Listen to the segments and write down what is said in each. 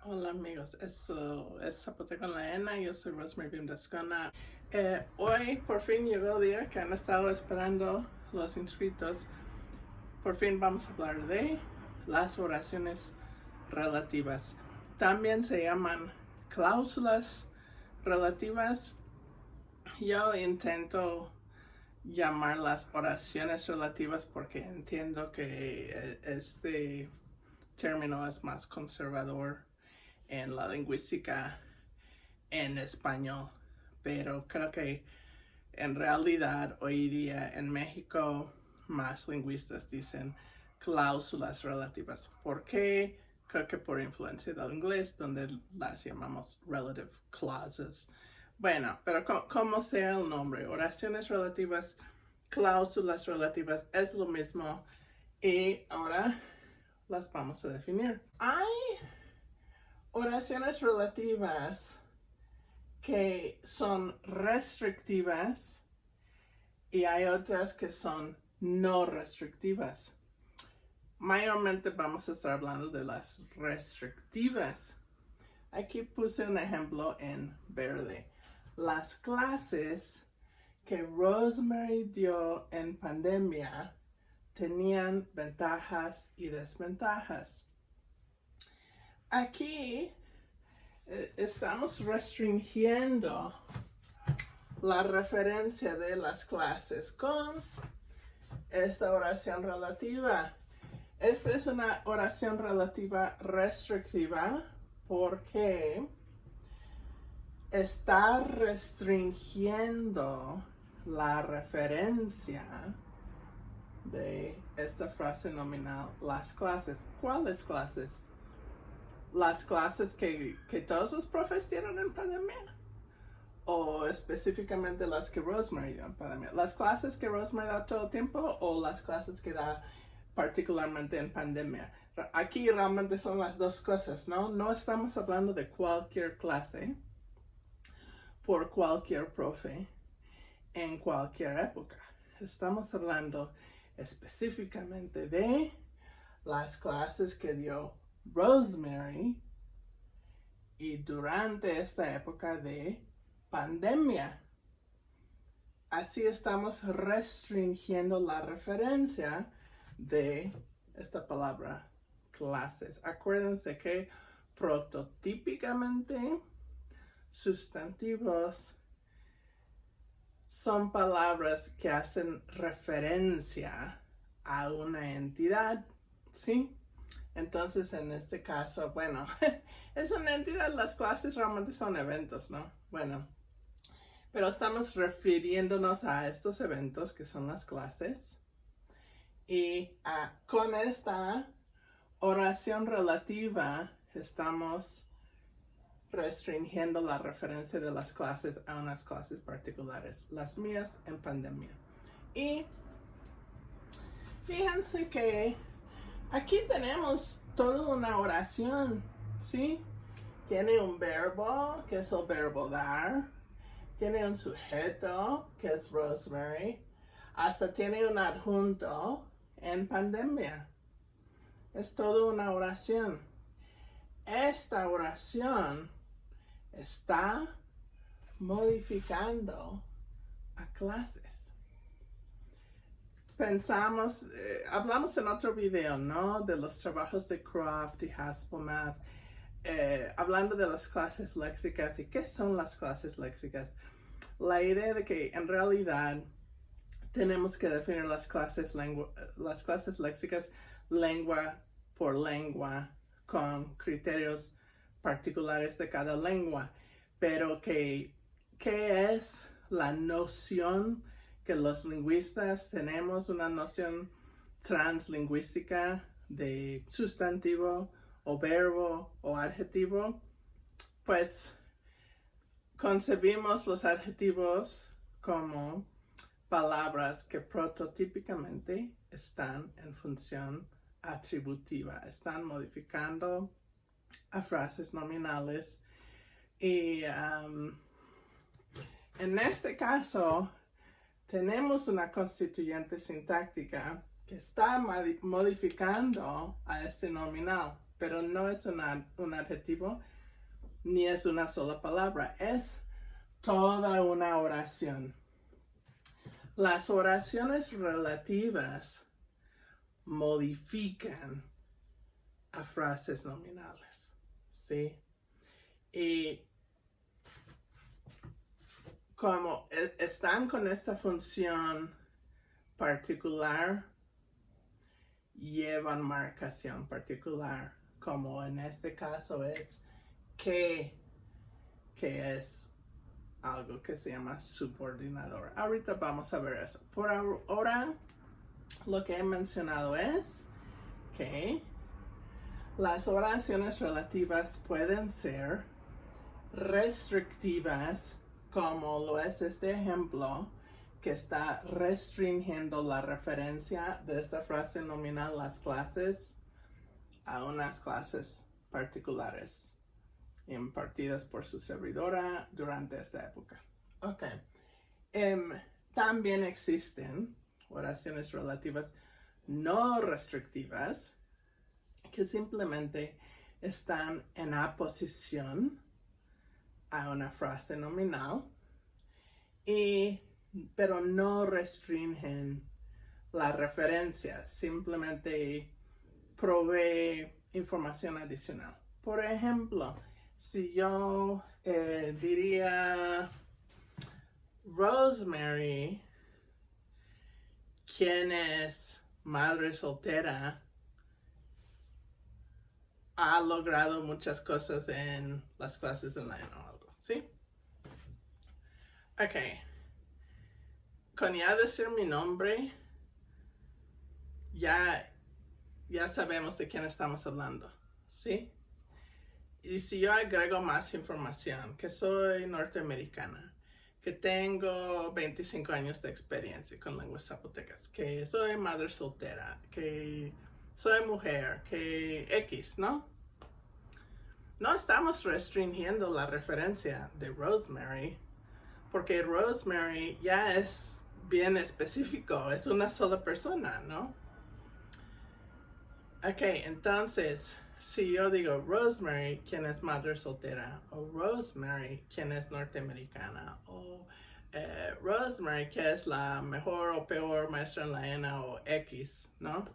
Hola amigos, esto es Zapoteco en la ENA, yo soy Rosemary Bimdascona. Hoy por fin llegó el día que han estado esperando los inscritos. Por fin vamos a hablar de las oraciones relativas. También se llaman cláusulas relativas. Yo intento llamarlas oraciones relativas porque entiendo que este término es más conservador en la lingüística en español, pero creo que en realidad hoy día en México más lingüistas dicen cláusulas relativas. ¿Por qué? Creo que por influencia del inglés, donde las llamamos relative clauses. Bueno, pero como sea el nombre, oraciones relativas, cláusulas relativas, es lo mismo y ahora las vamos a definir. Hay oraciones relativas que son restrictivas y hay otras que son no restrictivas. Mayormente vamos a estar hablando de las restrictivas. Aquí puse un ejemplo en verde. Las clases que Rosemary dio en pandemia tenían ventajas y desventajas. Aquí estamos restringiendo la referencia de las clases con esta oración relativa. Esta es una oración relativa restrictiva porque está restringiendo la referencia de esta frase nominal, las clases. ¿Cuáles clases? Las clases que todos los profes dieron en pandemia, o específicamente las que Rosemary dio en pandemia. Las clases que Rosemary da todo el tiempo o las clases que da particularmente en pandemia. Aquí realmente son las dos cosas, ¿no? No estamos hablando de cualquier clase por cualquier profe en cualquier época. Estamos hablando específicamente de las clases que dio Rosemary y durante esta época de pandemia. Así estamos restringiendo la referencia de esta palabra clases. Acuérdense que prototípicamente sustantivos son palabras que hacen referencia a una entidad, ¿sí? Entonces, en este caso, bueno, es una entidad, las clases realmente son eventos, ¿no? Bueno, pero estamos refiriéndonos a estos eventos que son las clases. Y con esta oración relativa estamos restringiendo la referencia de las clases a unas clases particulares, las mías en pandemia. Y fíjense que aquí tenemos toda una oración, ¿sí? Tiene un verbo, que es el verbo dar. Tiene un sujeto, que es Rosemary. Hasta tiene un adjunto en pandemia. Es toda una oración. Esta oración está modificando a clases. Pensamos, hablamos en otro video, ¿no? De los trabajos de Croft y Haspelmath, hablando de las clases léxicas y qué son las clases léxicas. La idea de que en realidad tenemos que definir las clases léxicas lengua por lengua con criterios particulares de cada lengua, pero ¿qué es la noción que los lingüistas tenemos? Una noción translingüística de sustantivo o verbo o adjetivo. Pues concebimos los adjetivos como palabras que prototípicamente están en función atributiva, están modificando a frases nominales y en este caso tenemos una constituyente sintáctica que está modificando a este nominal. pero no es un adjetivo ni es una sola palabra, es toda una oración. Las oraciones relativas modifican a frases nominales, ¿sí? Y como están con esta función particular, llevan marcación particular, como en este caso es que es algo que se llama subordinador. Ahorita vamos a ver eso. Por ahora, lo que he mencionado es que las oraciones relativas pueden ser restrictivas, como lo es este ejemplo, que está restringiendo la referencia de esta frase nominal las clases a unas clases particulares impartidas por su servidora durante esta época. Ok. También existen oraciones relativas no restrictivas que simplemente están en aposición a una frase nominal, pero no restringen la referencia, simplemente provee información adicional. Por ejemplo, si yo diría Rosemary, quien es madre soltera, ha logrado muchas cosas en las clases de Lion o algo, ¿sí? Ok. Con ya decir mi nombre, ya sabemos de quién estamos hablando, ¿sí? Y si yo agrego más información, que soy norteamericana, que tengo 25 años de experiencia con lenguas zapotecas, que soy madre soltera, que soy mujer, que X, ¿no? No estamos restringiendo la referencia de Rosemary, porque Rosemary ya es bien específico, es una sola persona, ¿no? Ok, entonces, si yo digo Rosemary, quien es madre soltera, o Rosemary, quien es norteamericana, o Rosemary, que es la mejor o peor maestra en la ENA, o X, ¿no?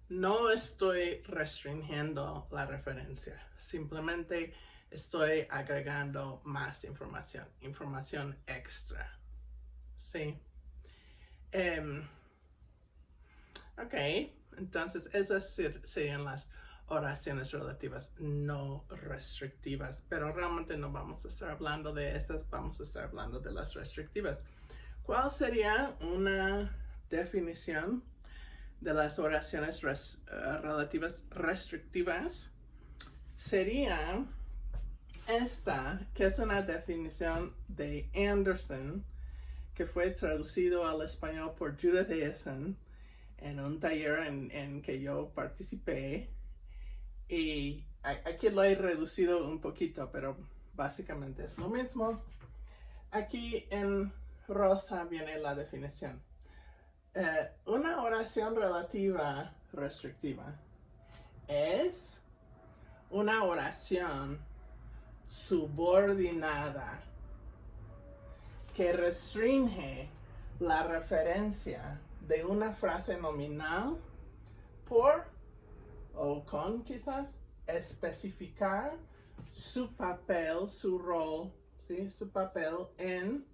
No estoy restringiendo la referencia, simplemente estoy agregando más información extra, ¿sí? Ok, entonces esas serían las oraciones relativas no restrictivas, pero realmente no vamos a estar hablando de esas, vamos a estar hablando de las restrictivas. ¿Cuál sería una definición de las oraciones relativas restrictivas? Sería esta, que es una definición de Anderson, que fue traducido al español por Judith Essen en un taller en que yo participé, y aquí lo he reducido un poquito, pero básicamente es lo mismo. Aquí en rosa viene la definición. Una oración relativa restrictiva es una oración subordinada que restringe la referencia de una frase nominal por o con quizás especificar su papel, su rol, ¿sí? Su papel en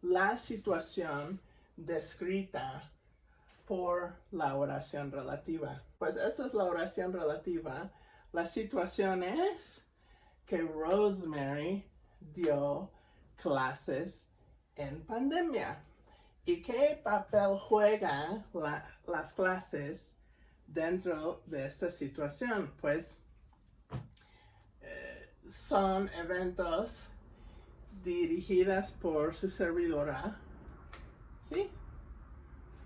la situación descrita por la oración relativa. Pues esta es la oración relativa. La situación es que Rosemary dio clases en pandemia. ¿Y qué papel juegan las clases dentro de esta situación? Pues son eventos dirigidas por su servidora, ¿sí?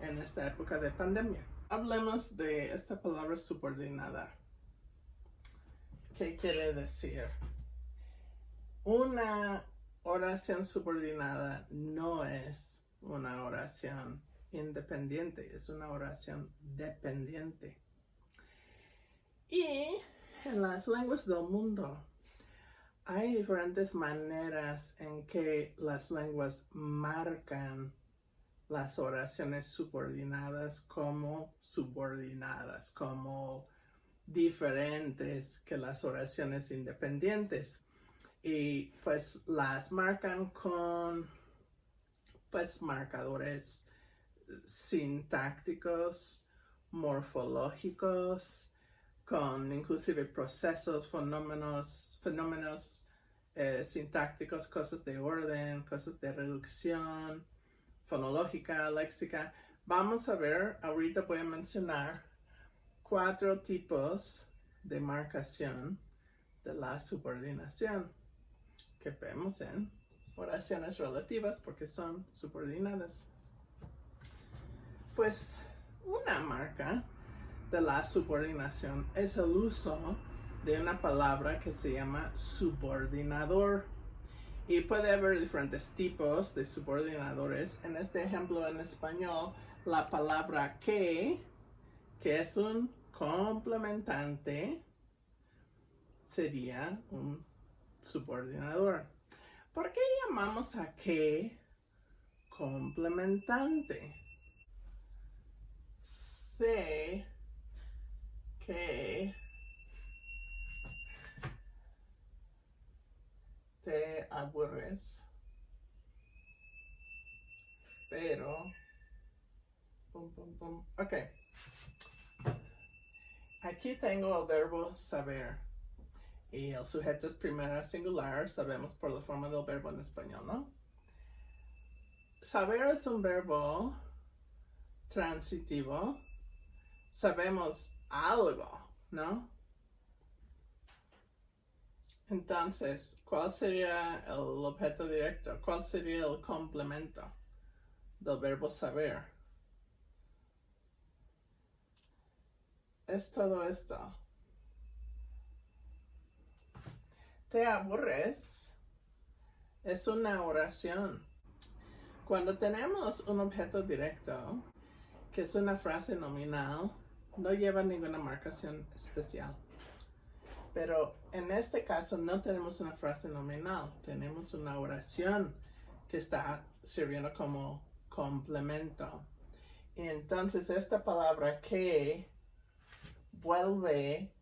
En esta época de pandemia. Hablemos de esta palabra subordinada. ¿Qué quiere decir? Una oración subordinada no es una oración independiente, es una oración dependiente. Y en las lenguas del mundo hay diferentes maneras en que las lenguas marcan las oraciones subordinadas, como diferentes que las oraciones independientes. Y pues las marcan con pues marcadores sintácticos, morfológicos, con inclusive procesos, fenómenos sintácticos, cosas de orden, cosas de reducción, fonológica, léxica. Vamos a ver, ahorita voy a mencionar 4 tipos de marcación de la subordinación que vemos en oraciones relativas porque son subordinadas. Pues una marca de la subordinación es el uso de una palabra que se llama subordinador. Y puede haber diferentes tipos de subordinadores. En este ejemplo en español, la palabra que es un complementante, sería un subordinador. ¿Por qué llamamos a que complementante? Sé que te aburres, pero ok, aquí tengo el verbo saber y el sujeto es primera singular, sabemos por la forma del verbo en español, ¿no? Saber es un verbo transitivo, sabemos algo, ¿no? Entonces, ¿cuál sería el objeto directo? ¿Cuál sería el complemento del verbo saber? Es todo esto. ¿Te aburres? Es una oración. Cuando tenemos un objeto directo, que es una frase nominal, no lleva ninguna marcación especial. Pero en este caso no tenemos una frase nominal, tenemos una oración que está sirviendo como complemento. Y entonces esta palabra que vuelve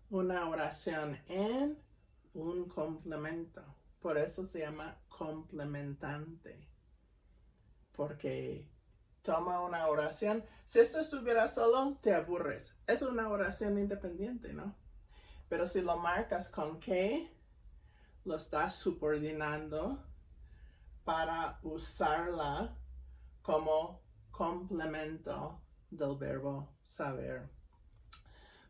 una oración en un complemento. Por eso se llama complementante. Porque toma una oración. Si esto estuviera solo, te aburres. Es una oración independiente, ¿no? Pero si lo marcas con que, lo estás subordinando para usarla como complemento del verbo saber.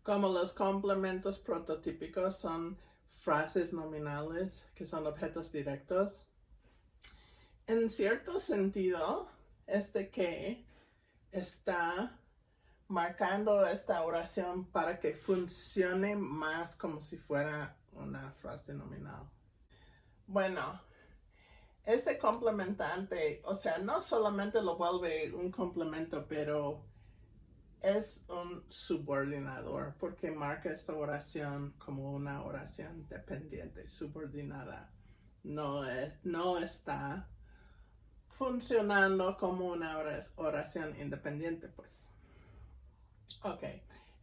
Como los complementos prototípicos son frases nominales que son objetos directos, en cierto sentido, este que está marcando esta oración para que funcione más como si fuera una frase nominal. Bueno, este complementante, o sea, no solamente lo vuelve un complemento, pero es un subordinador porque marca esta oración como una oración dependiente, subordinada. No está funcionando como una oración independiente, pues. Ok,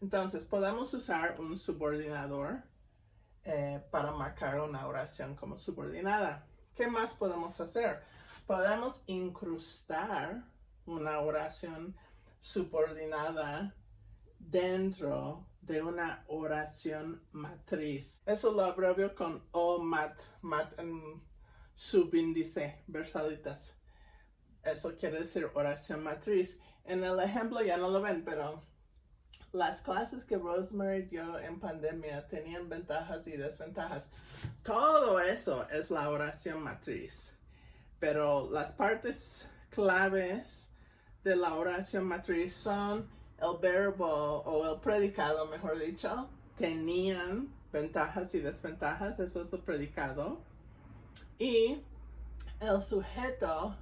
entonces podemos usar un subordinador para marcar una oración como subordinada. ¿Qué más podemos hacer? Podemos incrustar una oración subordinada dentro de una oración matriz. Eso lo abrevio con OMAT, mat en subíndice, versalitas. Eso quiere decir oración matriz. En el ejemplo ya no lo ven, pero las clases que Rosemary dio en pandemia tenían ventajas y desventajas. Todo eso es la oración matriz. Pero las partes claves de la oración matriz son el verbo o el predicado, mejor dicho. Tenían ventajas y desventajas, eso es el predicado. Y el sujeto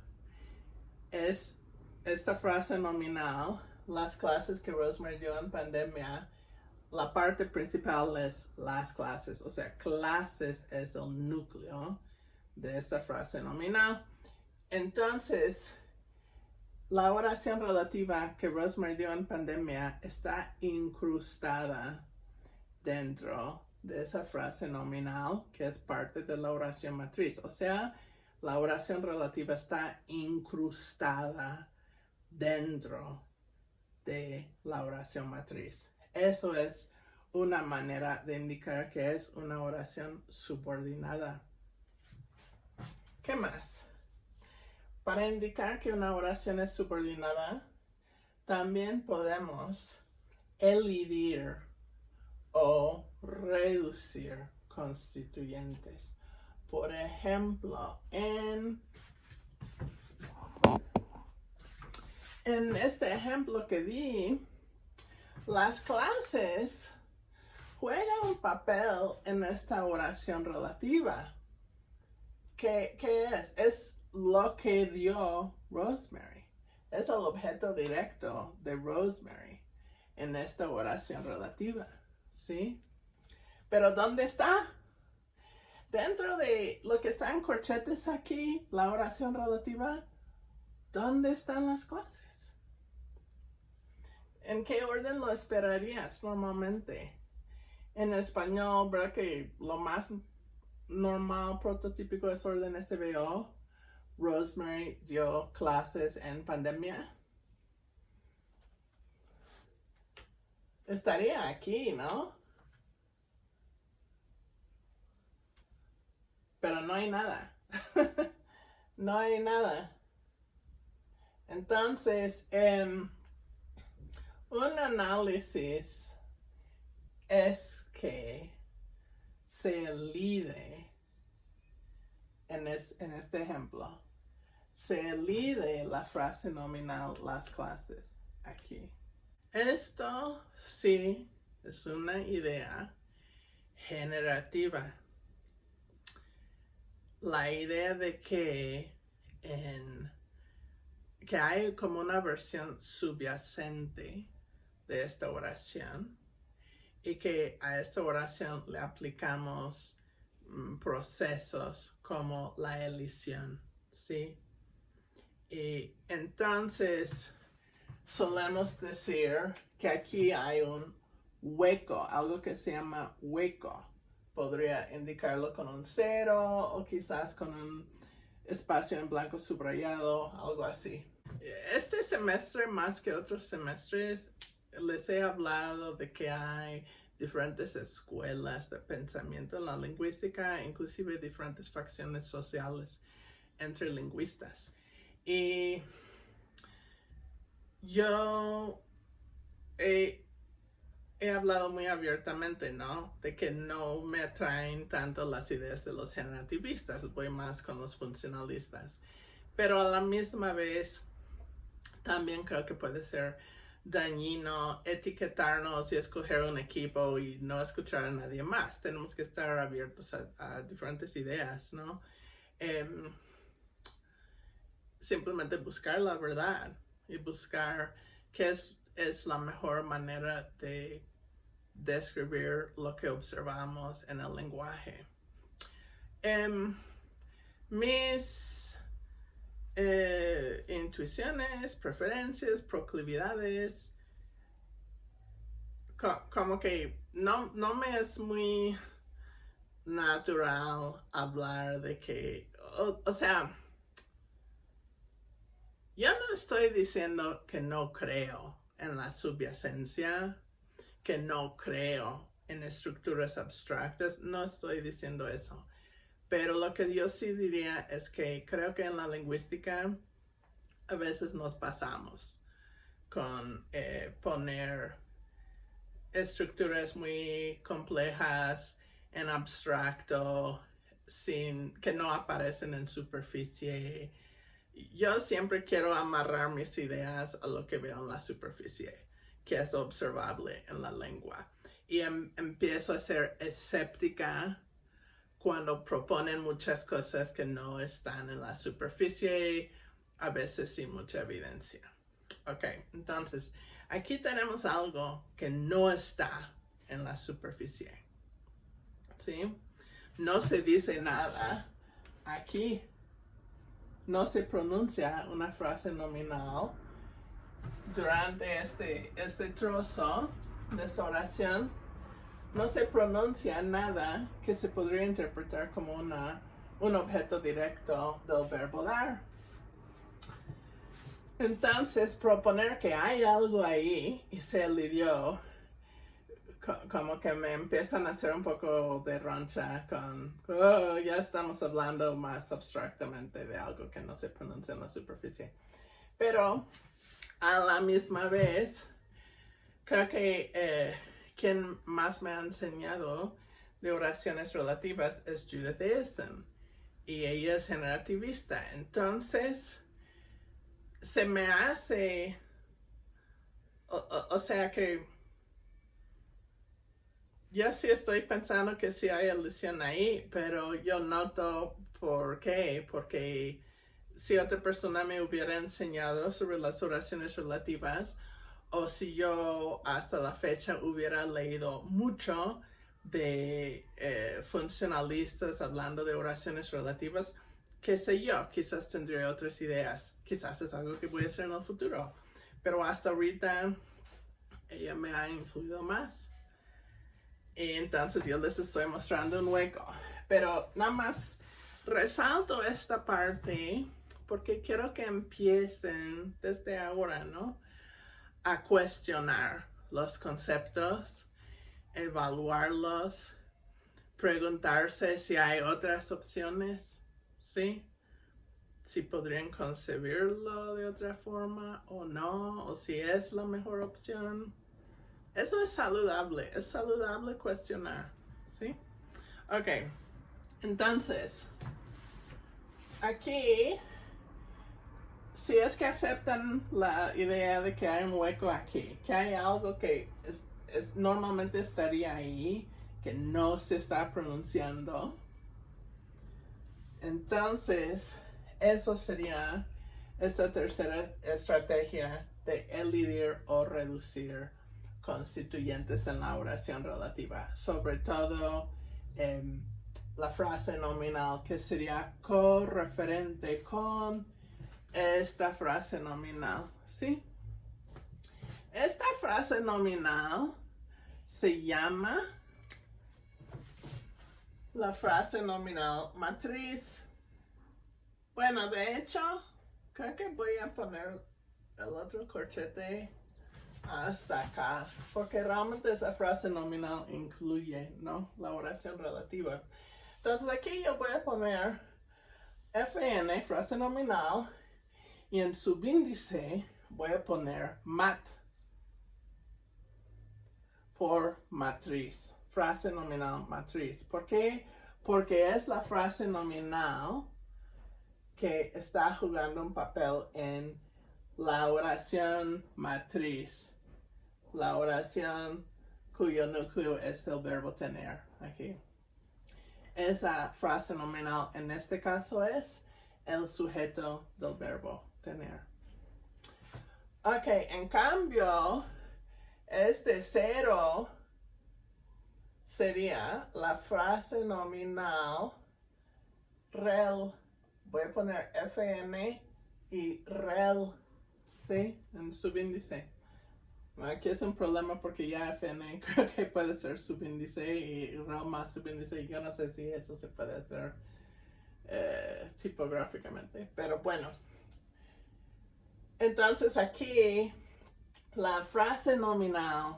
es esta frase nominal. Las clases que Rosemary dio en pandemia la parte principal es las clases, o sea, clases es el núcleo de esta frase nominal. Entonces, la oración relativa que Rosemary dio en pandemia está incrustada dentro de esa frase nominal que es parte de la oración matriz. O sea, la oración relativa está incrustada dentro de la oración matriz. Eso es una manera de indicar que es una oración subordinada. ¿Qué más? Para indicar que una oración es subordinada, también podemos elidir o reducir constituyentes. Por ejemplo, en este ejemplo que di, las clases juegan un papel en esta oración relativa. ¿Qué es? Es lo que dio Rosemary. Es el objeto directo de Rosemary en esta oración relativa. ¿Sí? Pero ¿dónde está? Dentro de lo que está en corchetes aquí, la oración relativa, ¿dónde están las clases? ¿En qué orden lo esperarías normalmente? En español, ¿verdad que lo más normal, prototípico es orden SVO? Rosemary dio clases en pandemia. Estaría aquí, ¿no? Pero no hay nada. No hay nada. Entonces, un análisis es que se elide, en este ejemplo, se elide la frase nominal las clases aquí. Esto sí es una idea generativa. La idea de que hay como una versión subyacente de esta oración y que a esta oración le aplicamos procesos como la elisión, ¿sí? Y entonces solemos decir que aquí hay un hueco, algo que se llama hueco. Podría indicarlo con un 0 o quizás con un espacio en blanco subrayado, algo así. Este semestre, más que otros semestres, les he hablado de que hay diferentes escuelas de pensamiento en la lingüística, inclusive diferentes facciones sociales entre lingüistas. Y yo he hablado muy abiertamente, ¿no? De que no me atraen tanto las ideas de los generativistas, voy más con los funcionalistas. Pero a la misma vez, también creo que puede ser dañino etiquetarnos y escoger un equipo y no escuchar a nadie más. Tenemos que estar abiertos a diferentes ideas, ¿no? Simplemente buscar la verdad y buscar qué es la mejor manera de describir lo que observamos en el lenguaje. Mis intuiciones, preferencias, proclividades, como que no me es muy natural hablar de que, o sea, yo no estoy diciendo que no creo en la subyacencia, que no creo en estructuras abstractas, no estoy diciendo eso. Pero lo que yo sí diría es que creo que en la lingüística a veces nos pasamos con poner estructuras muy complejas en abstracto, que no aparecen en superficie. Yo siempre quiero amarrar mis ideas a lo que veo en la superficie, que es observable en la lengua. Y empiezo a ser escéptica cuando proponen muchas cosas que no están en la superficie, a veces sin mucha evidencia. Ok, entonces, aquí tenemos algo que no está en la superficie. ¿Sí? No se dice nada aquí. No se pronuncia una frase nominal durante este trozo de esta oración. No se pronuncia nada que se podría interpretar como un objeto directo del verbo dar. Entonces, proponer que hay algo ahí y se lidió, como que me empiezan a hacer un poco de roncha con, ya estamos hablando más abstractamente de algo que no se pronuncia en la superficie. Pero, a la misma vez, creo que quien más me ha enseñado de oraciones relativas es Judith Eason, y ella es generativista. Entonces, se me hace, o sea que yo sí estoy pensando que sí hay alusión ahí, pero yo noto por qué, porque si otra persona me hubiera enseñado sobre las oraciones relativas, o si yo hasta la fecha hubiera leído mucho de funcionalistas hablando de oraciones relativas, qué sé yo, quizás tendría otras ideas, quizás es algo que voy a hacer en el futuro, pero hasta ahorita ella me ha influido más. Y entonces yo les estoy mostrando un hueco, pero nada más resalto esta parte porque quiero que empiecen desde ahora, ¿no?, a cuestionar los conceptos, evaluarlos, preguntarse si hay otras opciones, ¿sí? Si podrían concebirlo de otra forma o no, o si es la mejor opción. Eso es saludable cuestionar, ¿sí? Ok, entonces, aquí, si es que aceptan la idea de que hay un hueco aquí, que hay algo que normalmente estaría ahí, que no se está pronunciando, entonces, eso sería esta tercera estrategia de elidir o reducir constituyentes en la oración relativa, sobre todo la frase nominal, que sería correferente con esta frase nominal, ¿sí? Esta frase nominal se llama la frase nominal matriz. Bueno, de hecho, creo que voy a poner el otro corchete hasta acá, porque realmente esa frase nominal incluye, ¿no?, la oración relativa. Entonces aquí yo voy a poner FN, frase nominal, y en subíndice voy a poner mat por matriz, frase nominal matriz. ¿Por qué? Porque es la frase nominal que está jugando un papel en la oración matriz, la oración cuyo núcleo es el verbo tener aquí. Esa frase nominal en este caso es el sujeto del verbo tener. Ok, en cambio, este cero sería la frase nominal rel. Voy a poner FN y rel, ¿sí?, en subíndice. Aquí es un problema porque ya FN creo que puede ser subíndice y rel más subíndice. Yo no sé si eso se puede hacer tipográficamente, pero bueno. Entonces aquí la frase nominal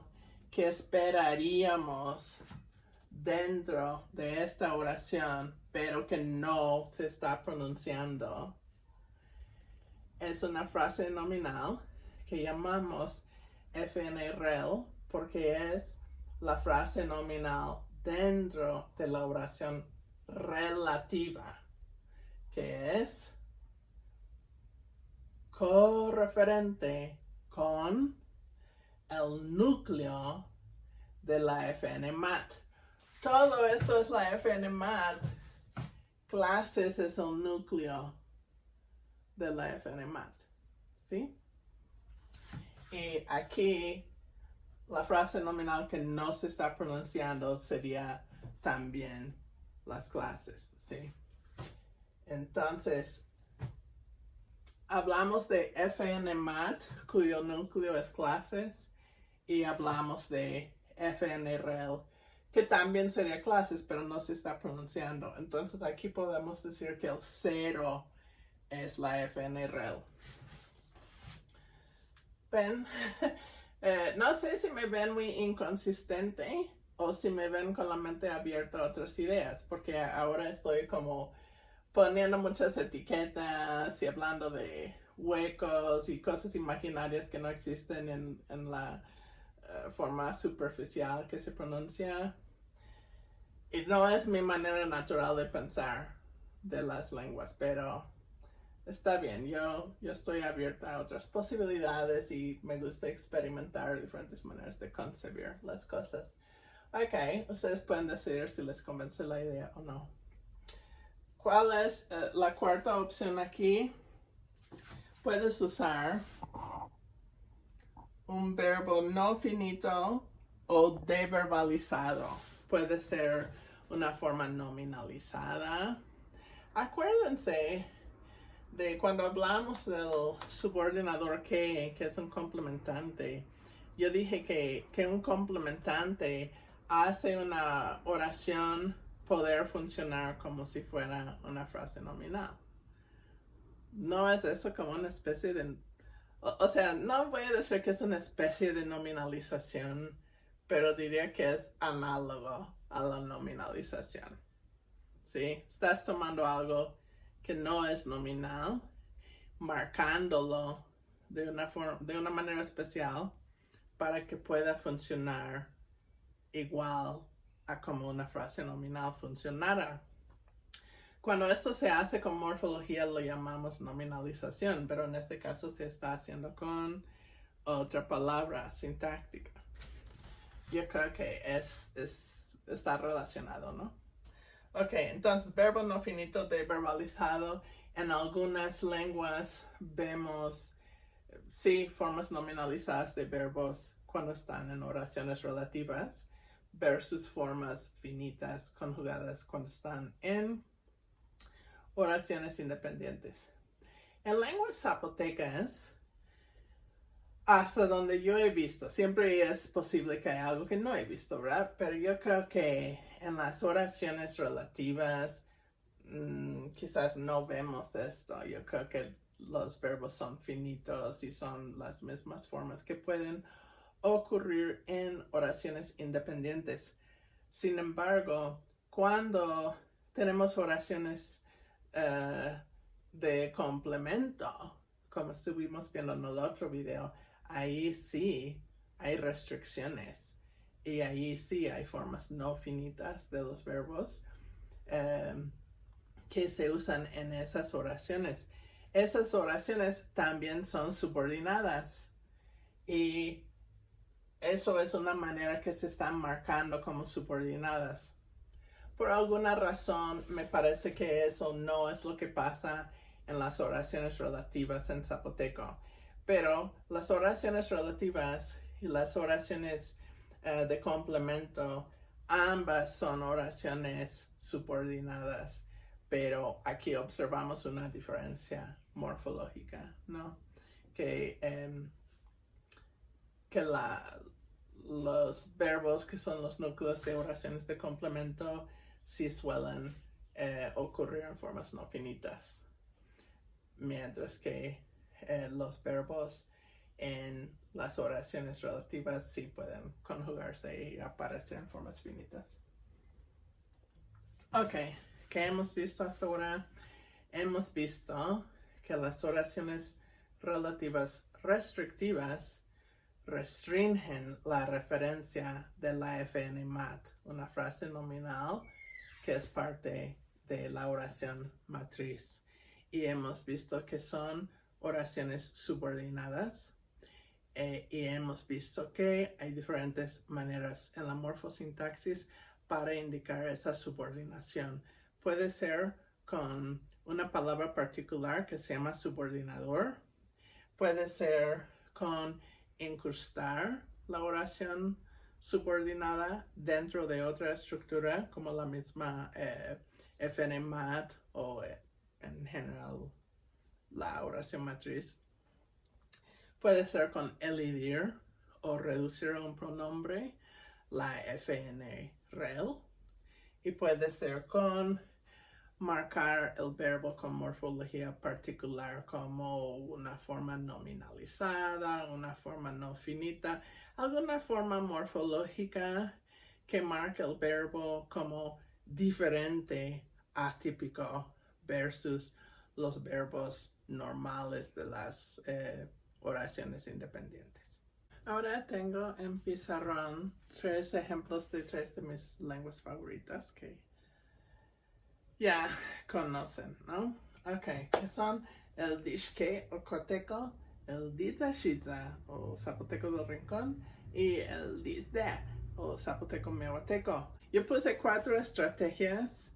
que esperaríamos dentro de esta oración, pero que no se está pronunciando, es una frase nominal que llamamos FNREL porque es la frase nominal dentro de la oración relativa, que es correferente con el núcleo de la FNMAT. Todo esto es la FNMAT. Clases es el núcleo de la FNMAT, ¿sí? Y aquí la frase nominal que no se está pronunciando sería también las clases, ¿sí? Entonces, hablamos de FNMAT, cuyo núcleo es clases, y hablamos de FNREL, que también sería clases, pero no se está pronunciando. Entonces, aquí podemos decir que el 0 es la FNREL. ¿Ven? No sé si me ven muy inconsistente o si me ven con la mente abierta a otras ideas, porque ahora estoy como poniendo muchas etiquetas y hablando de huecos y cosas imaginarias que no existen en la forma superficial que se pronuncia. Y no es mi manera natural de pensar de las lenguas, pero está bien, yo estoy abierta a otras posibilidades y me gusta experimentar diferentes maneras de concebir las cosas. Ok, ustedes pueden decidir si les convence la idea o no. ¿Cuál es la cuarta opción aquí? Puedes usar un verbo no finito o deverbalizado. Puede ser una forma nominalizada. Acuérdense de cuando hablamos del subordinador que es un complementante. Yo dije que un complementante hace una oración poder funcionar como si fuera una frase nominal. No es eso como una especie de... O sea, no voy a decir que es una especie de nominalización, pero diría que es análogo a la nominalización. ¿Sí? Estás tomando algo que no es nominal, marcándolo de una manera especial para que pueda funcionar igual a como una frase nominal funcionara. Cuando esto se hace con morfología lo llamamos nominalización, pero en este caso se está haciendo con otra palabra sintáctica. Yo creo que está relacionado, ¿no? Ok, entonces verbo no finito deverbalizado. En algunas lenguas vemos, sí, formas nominalizadas de verbos cuando están en oraciones relativas versus formas finitas conjugadas cuando están en oraciones independientes. En lenguas zapotecas, hasta donde yo he visto, siempre es posible que haya algo que no he visto, ¿verdad? Pero yo creo que en las oraciones relativas quizás no vemos esto. Yo creo que los verbos son finitos y son las mismas formas que pueden ocurrir en oraciones independientes. Sin embargo, cuando tenemos oraciones de complemento, como estuvimos viendo en el otro video, ahí sí hay restricciones y ahí sí hay formas no finitas de los verbos que se usan en esas oraciones. Esas oraciones también son subordinadas y eso es una manera que se están marcando como subordinadas. Por alguna razón me parece que eso no es lo que pasa en las oraciones relativas en zapoteco, pero las oraciones relativas y las oraciones de complemento ambas son oraciones subordinadas, pero aquí observamos una diferencia morfológica, ¿no? Que los verbos que son los núcleos de oraciones de complemento sí suelen ocurrir en formas no finitas, mientras que los verbos en las oraciones relativas sí pueden conjugarse y aparecer en formas finitas. Ok, ¿qué hemos visto hasta ahora? Hemos visto que las oraciones relativas restrictivas restringen la referencia de la FNMAT, una frase nominal que es parte de la oración matriz. Y hemos visto que son oraciones subordinadas y hemos visto que hay diferentes maneras en la morfosintaxis para indicar esa subordinación. Puede ser con una palabra particular que se llama subordinador. Puede ser con incrustar la oración subordinada dentro de otra estructura como la misma FNMAT o en general la oración matriz. Puede ser con elidir o reducir un pronombre, la FNREL, y puede ser con marcar el verbo con morfología particular como una forma nominalizada, una forma no finita, alguna forma morfológica que marque el verbo como diferente, atípico versus los verbos normales de las oraciones independientes. Ahora tengo en pizarrón 3 ejemplos de 3 de mis lenguas favoritas que ya conocen, ¿no? Ok, que son el Dixque o Coteco, el Ditzaxitza o Zapoteco del Rincón y el Dizde o Zapoteco Miahuateco. Yo puse 4 estrategias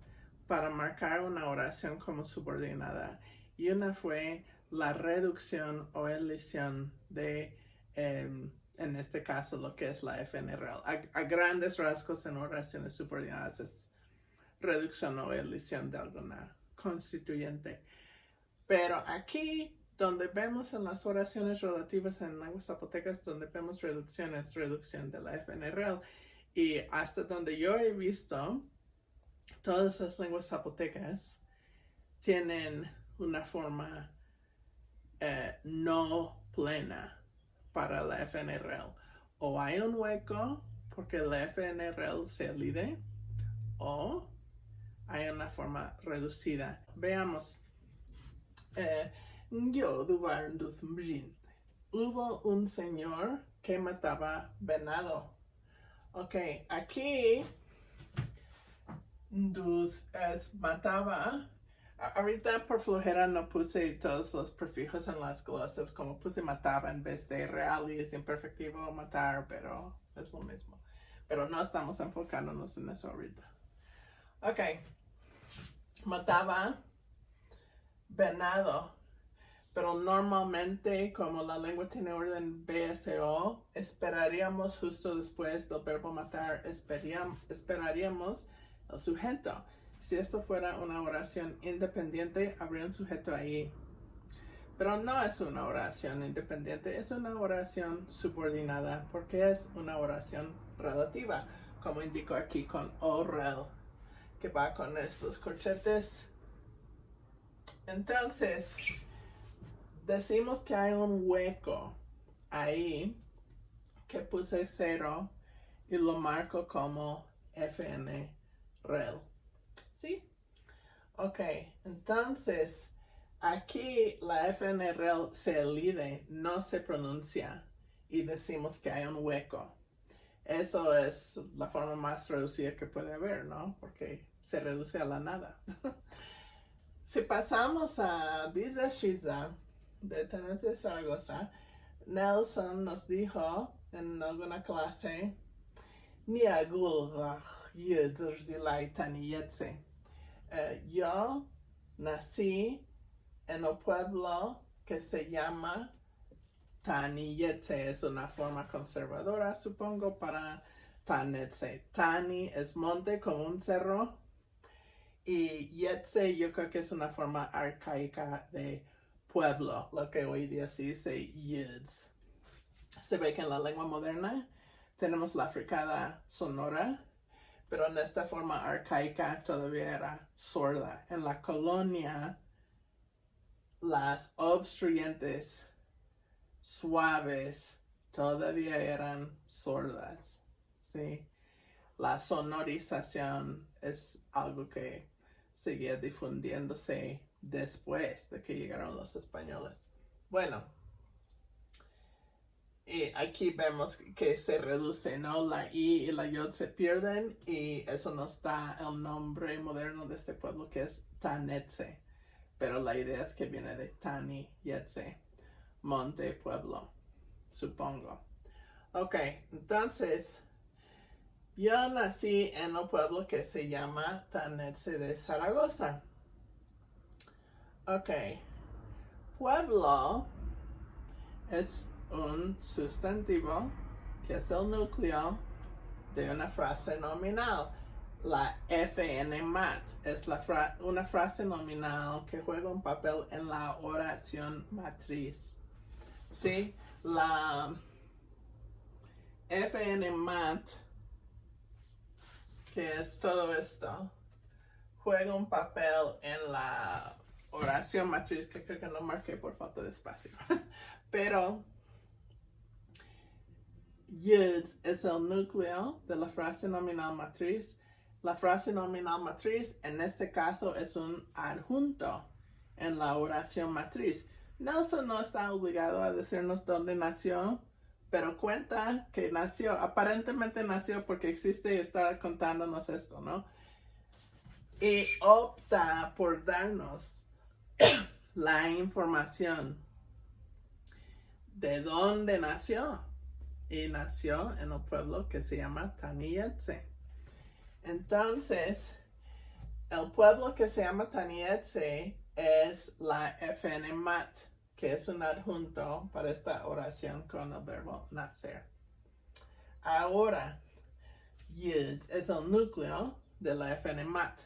para marcar una oración como subordinada y una fue la reducción o elisión de, en este caso, lo que es la FNRL. A grandes rasgos en oraciones subordinadas es reducción o elisión de alguna constituyente. Pero aquí, donde vemos en las oraciones relativas en lenguas zapotecas, donde vemos reducción, es reducción de la FNRL. Y hasta donde yo he visto, todas las lenguas zapotecas tienen una forma no plena para la FNRL. O hay un hueco porque la FNRL se elide, o hay una forma reducida. Veamos. Hubo un señor que mataba venado. Ok, aquí mataba. Ahorita por flojera no puse todos los prefijos en las glosas, como puse mataba en vez de real y es imperfectivo matar, pero es lo mismo. Pero no estamos enfocándonos en eso ahorita. Ok, mataba venado, pero normalmente como la lengua tiene orden BSO, esperaríamos justo después del verbo matar, esperaríamos el sujeto. Si esto fuera una oración independiente, habría un sujeto ahí. Pero no es una oración independiente, es una oración subordinada porque es una oración relativa, como indico aquí con OREL, que va con estos corchetes. Entonces, decimos que hay un hueco ahí que puse 0 y lo marco como FNREL. ¿Sí? Ok, entonces aquí la FNREL se elide, no se pronuncia y decimos que hay un hueco. Eso es la forma más reducida que puede haber, ¿no? Porque se reduce a la nada. Si pasamos a Diza Shiza de Tenencia de Zaragoza, Nelson nos dijo en alguna clase, yo nací en un pueblo que se llama Tani Yetse. Es una forma conservadora, supongo, para Tanetse. Tani es monte como un cerro. Y Yetse yo creo que es una forma arcaica de pueblo, lo que hoy día se dice Yids. Se ve que en la lengua moderna tenemos la fricada sonora, pero en esta forma arcaica todavía era sorda. En la colonia, las obstruyentes suaves todavía eran sordas, ¿sí? La sonorización es algo que seguía difundiéndose después de que llegaron los españoles. Bueno, y aquí vemos que se reduce, ¿no? La I y la J se pierden y eso nos da el nombre moderno de este pueblo que es Tanetse. Pero la idea es que viene de Tani Yetse, monte, pueblo, supongo. Ok, entonces, yo nací en un pueblo que se llama Tanetse de Zaragoza. Ok, pueblo es un sustantivo que es el núcleo de una frase nominal. La FNMAT es una frase nominal que juega un papel en la oración matriz. ¿Sí? La FNMAT, que es todo esto, juega un papel en la oración matriz, que creo que no marqué por falta de espacio. Pero yud es el núcleo de la frase nominal matriz. La frase nominal matriz en este caso es un adjunto en la oración matriz. Nelson no está obligado a decirnos dónde nació, pero cuenta que nació, aparentemente nació porque existe y está contándonos esto, ¿no? Y opta por darnos la información de dónde nació. Y nació en un pueblo que se llama Tanietse. Entonces, el pueblo que se llama Tanietse es la FNMAT, que es un adjunto para esta oración con el verbo nacer. Ahora, yud es el núcleo de la FNMAT.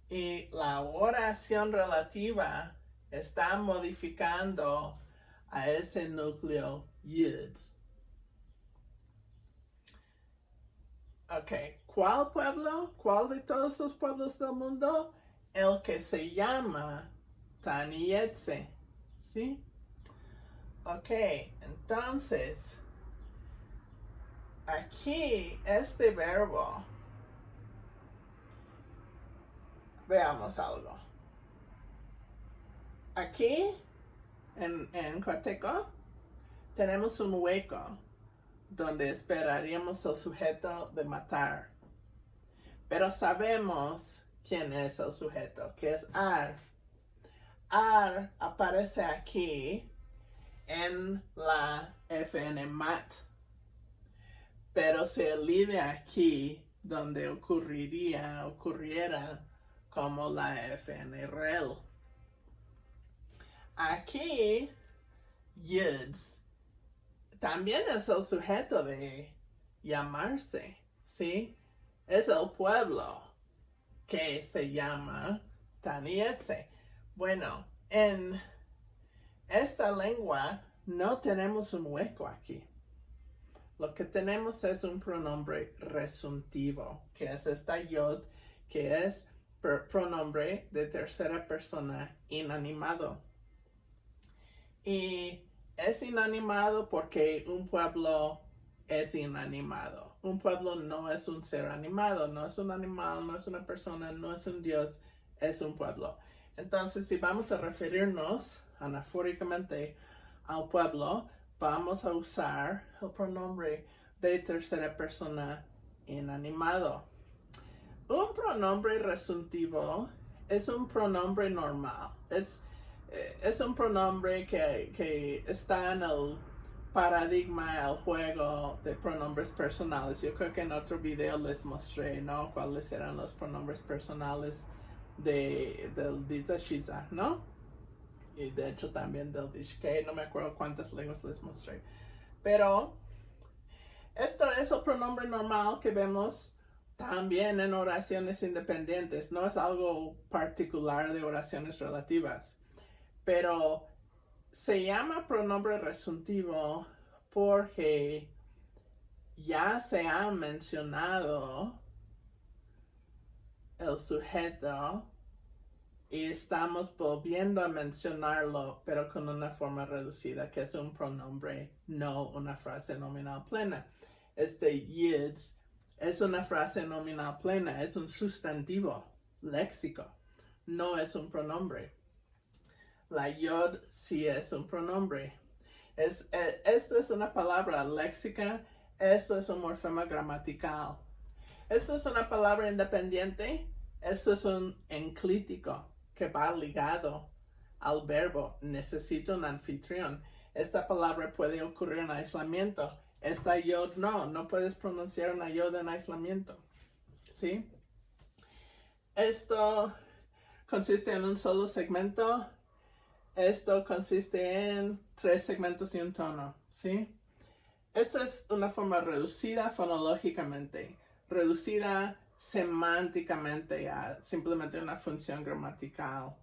Y la oración relativa está modificando a ese núcleo yud. Ok, ¿cuál pueblo? ¿Cuál de todos los pueblos del mundo? El que se llama Tanietse. ¿Sí? Ok, entonces, aquí este verbo, veamos algo. Aquí, en Coateco, tenemos un hueco donde esperaríamos el sujeto de matar. Pero sabemos quién es el sujeto, que es ar. Ar aparece aquí en la FNMAT, pero se elide aquí donde ocurriera como la FNREL. Aquí, yuds también es el sujeto de llamarse, ¿sí? Es el pueblo que se llama Tanietse. Bueno, en esta lengua no tenemos un hueco aquí. Lo que tenemos es un pronombre resuntivo, que es esta yod, que es pronombre de tercera persona inanimado. Y es inanimado porque un pueblo es inanimado. Un pueblo no es un ser animado, no es un animal, no es una persona, no es un dios, es un pueblo. Entonces, si vamos a referirnos anafóricamente al pueblo, vamos a usar el pronombre de tercera persona inanimado. Un pronombre resuntivo es un pronombre normal. Es un pronombre que está en el paradigma, el juego de pronombres personales. Yo creo que en otro video les mostré, ¿no? Cuáles eran los pronombres personales del Dizashiza, ¿no? Y de hecho también del Dishke, no me acuerdo cuántas lenguas les mostré. Pero esto es el pronombre normal que vemos también en oraciones independientes. No es algo particular de oraciones relativas. Pero se llama pronombre resuntivo porque ya se ha mencionado el sujeto y estamos volviendo a mencionarlo, pero con una forma reducida, que es un pronombre, no una frase nominal plena. Yuds es una frase nominal plena, es un sustantivo léxico, no es un pronombre. La yod sí es un pronombre. Esto es una palabra léxica, esto es un morfema gramatical. Esto es una palabra independiente, esto es un enclítico que va ligado al verbo. Necesito un anfitrión. Esta palabra puede ocurrir en aislamiento. Esta yod no puedes pronunciar una yod en aislamiento. ¿Sí? Esto consiste en un solo segmento. Esto consiste en 3 segmentos y un tono, ¿sí? Esto es una forma reducida fonológicamente, reducida semánticamente a simplemente una función gramatical.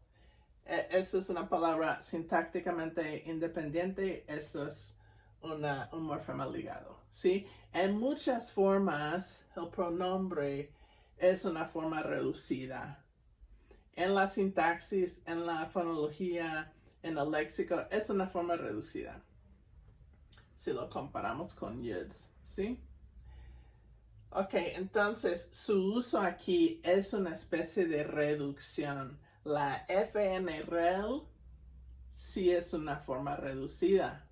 Esto es una palabra sintácticamente independiente, eso es un morfema ligado, ¿sí? En muchas formas, el pronombre es una forma reducida. En la sintaxis, en la fonología, en el léxico, es una forma reducida. Si lo comparamos con yuds, ¿sí? Ok, entonces su uso aquí es una especie de reducción. La FNREL sí es una forma reducida.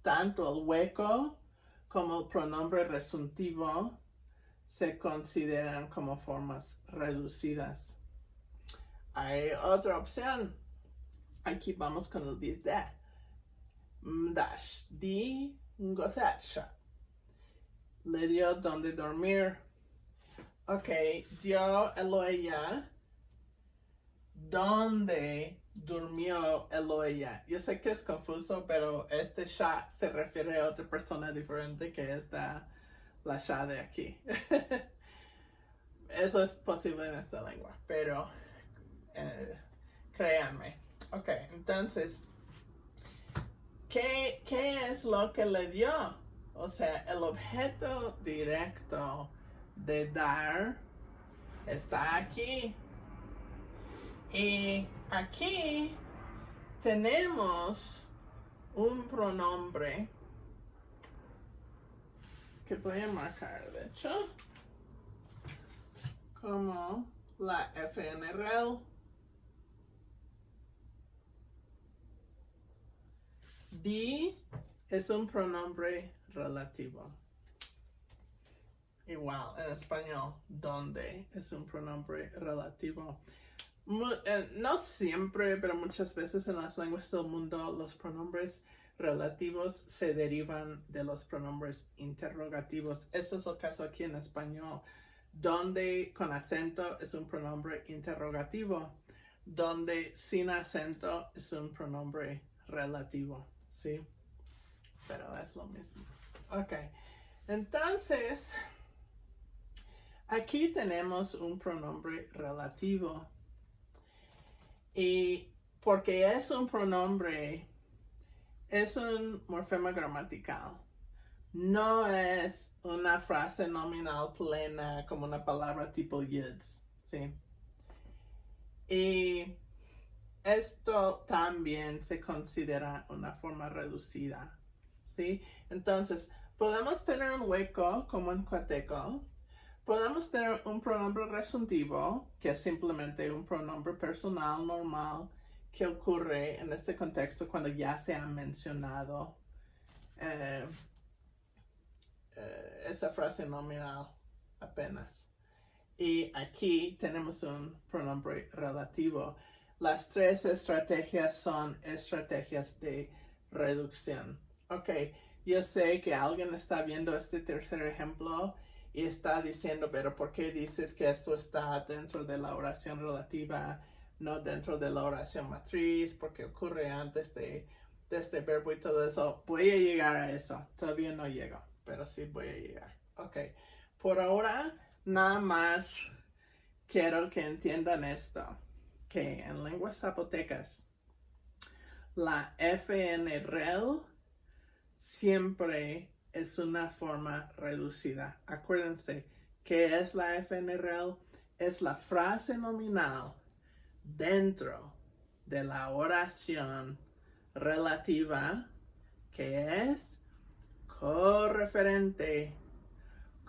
Tanto el hueco como el pronombre resuntivo se consideran como formas reducidas. Hay otra opción. Aquí vamos con el disda. Mdash di ngozacha. Le dio donde dormir. Ok, dio Eloya. ¿Dónde durmió Eloya? Yo sé que es confuso, pero este Sha se refiere a otra persona diferente que es la Sha de aquí. Eso es posible en esta lengua, pero créanme. Ok, entonces, ¿qué es lo que le dio? O sea, el objeto directo de dar está aquí. Y aquí tenemos un pronombre que voy a marcar, de hecho, como la FNREL. Di es un pronombre relativo. Igual en español, donde es un pronombre relativo. No siempre, pero muchas veces en las lenguas del mundo los pronombres relativos se derivan de los pronombres interrogativos. Eso es el caso aquí en español. Donde con acento es un pronombre interrogativo. Donde sin acento es un pronombre relativo, ¿sí? Pero es lo mismo. Ok, entonces aquí tenemos un pronombre relativo. Y porque es un pronombre, es un morfema gramatical. No es una frase nominal plena como una palabra tipo yuds, ¿sí? Y esto también se considera una forma reducida, ¿sí? Entonces, podemos tener un hueco como en cuateco. Podemos tener un pronombre resuntivo, que es simplemente un pronombre personal normal que ocurre en este contexto cuando ya se ha mencionado esa frase nominal apenas. Y aquí tenemos un pronombre relativo. Las tres estrategias son estrategias de reducción. Ok, yo sé que alguien está viendo este tercer ejemplo y está diciendo, pero ¿por qué dices que esto está dentro de la oración relativa, no dentro de la oración matriz? Porque ocurre antes de este verbo y todo eso. Voy a llegar a eso. Todavía no llego, pero sí voy a llegar. Ok, por ahora nada más quiero que entiendan esto, que en lenguas zapotecas la FNREL siempre es una forma reducida. Acuérdense, ¿qué es la FNREL? Es la frase nominal dentro de la oración relativa que es correferente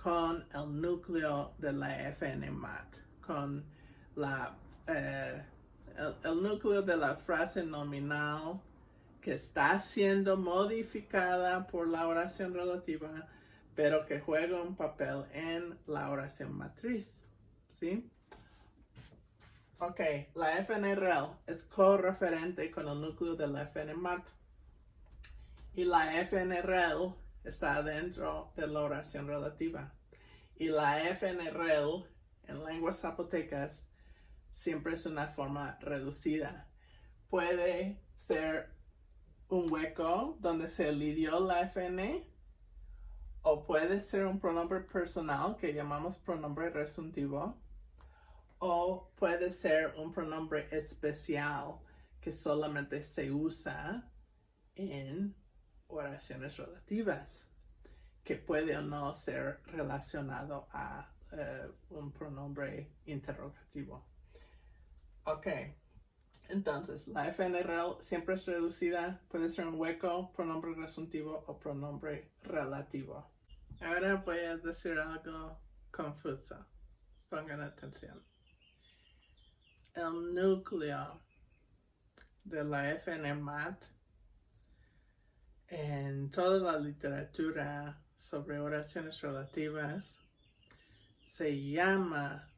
con el núcleo de la FNMAT, con el núcleo de la frase nominal que está siendo modificada por la oración relativa, pero que juega un papel en la oración matriz, ¿sí? Ok, la FNREL es correferente con el núcleo de la FNMAT y la FNREL está dentro de la oración relativa. Y la FNREL en lenguas zapotecas siempre es una forma reducida. Puede ser un hueco donde se elidió la FN, o puede ser un pronombre personal que llamamos pronombre resuntivo, o puede ser un pronombre especial que solamente se usa en oraciones relativas, que puede o no ser relacionado a un pronombre interrogativo. Ok, entonces la FN siempre es reducida, puede ser un hueco, pronombre resuntivo o pronombre relativo. Ahora voy a decir algo confuso. Pongan atención. El núcleo de la FN-MAT en toda la literatura sobre oraciones relativas se llama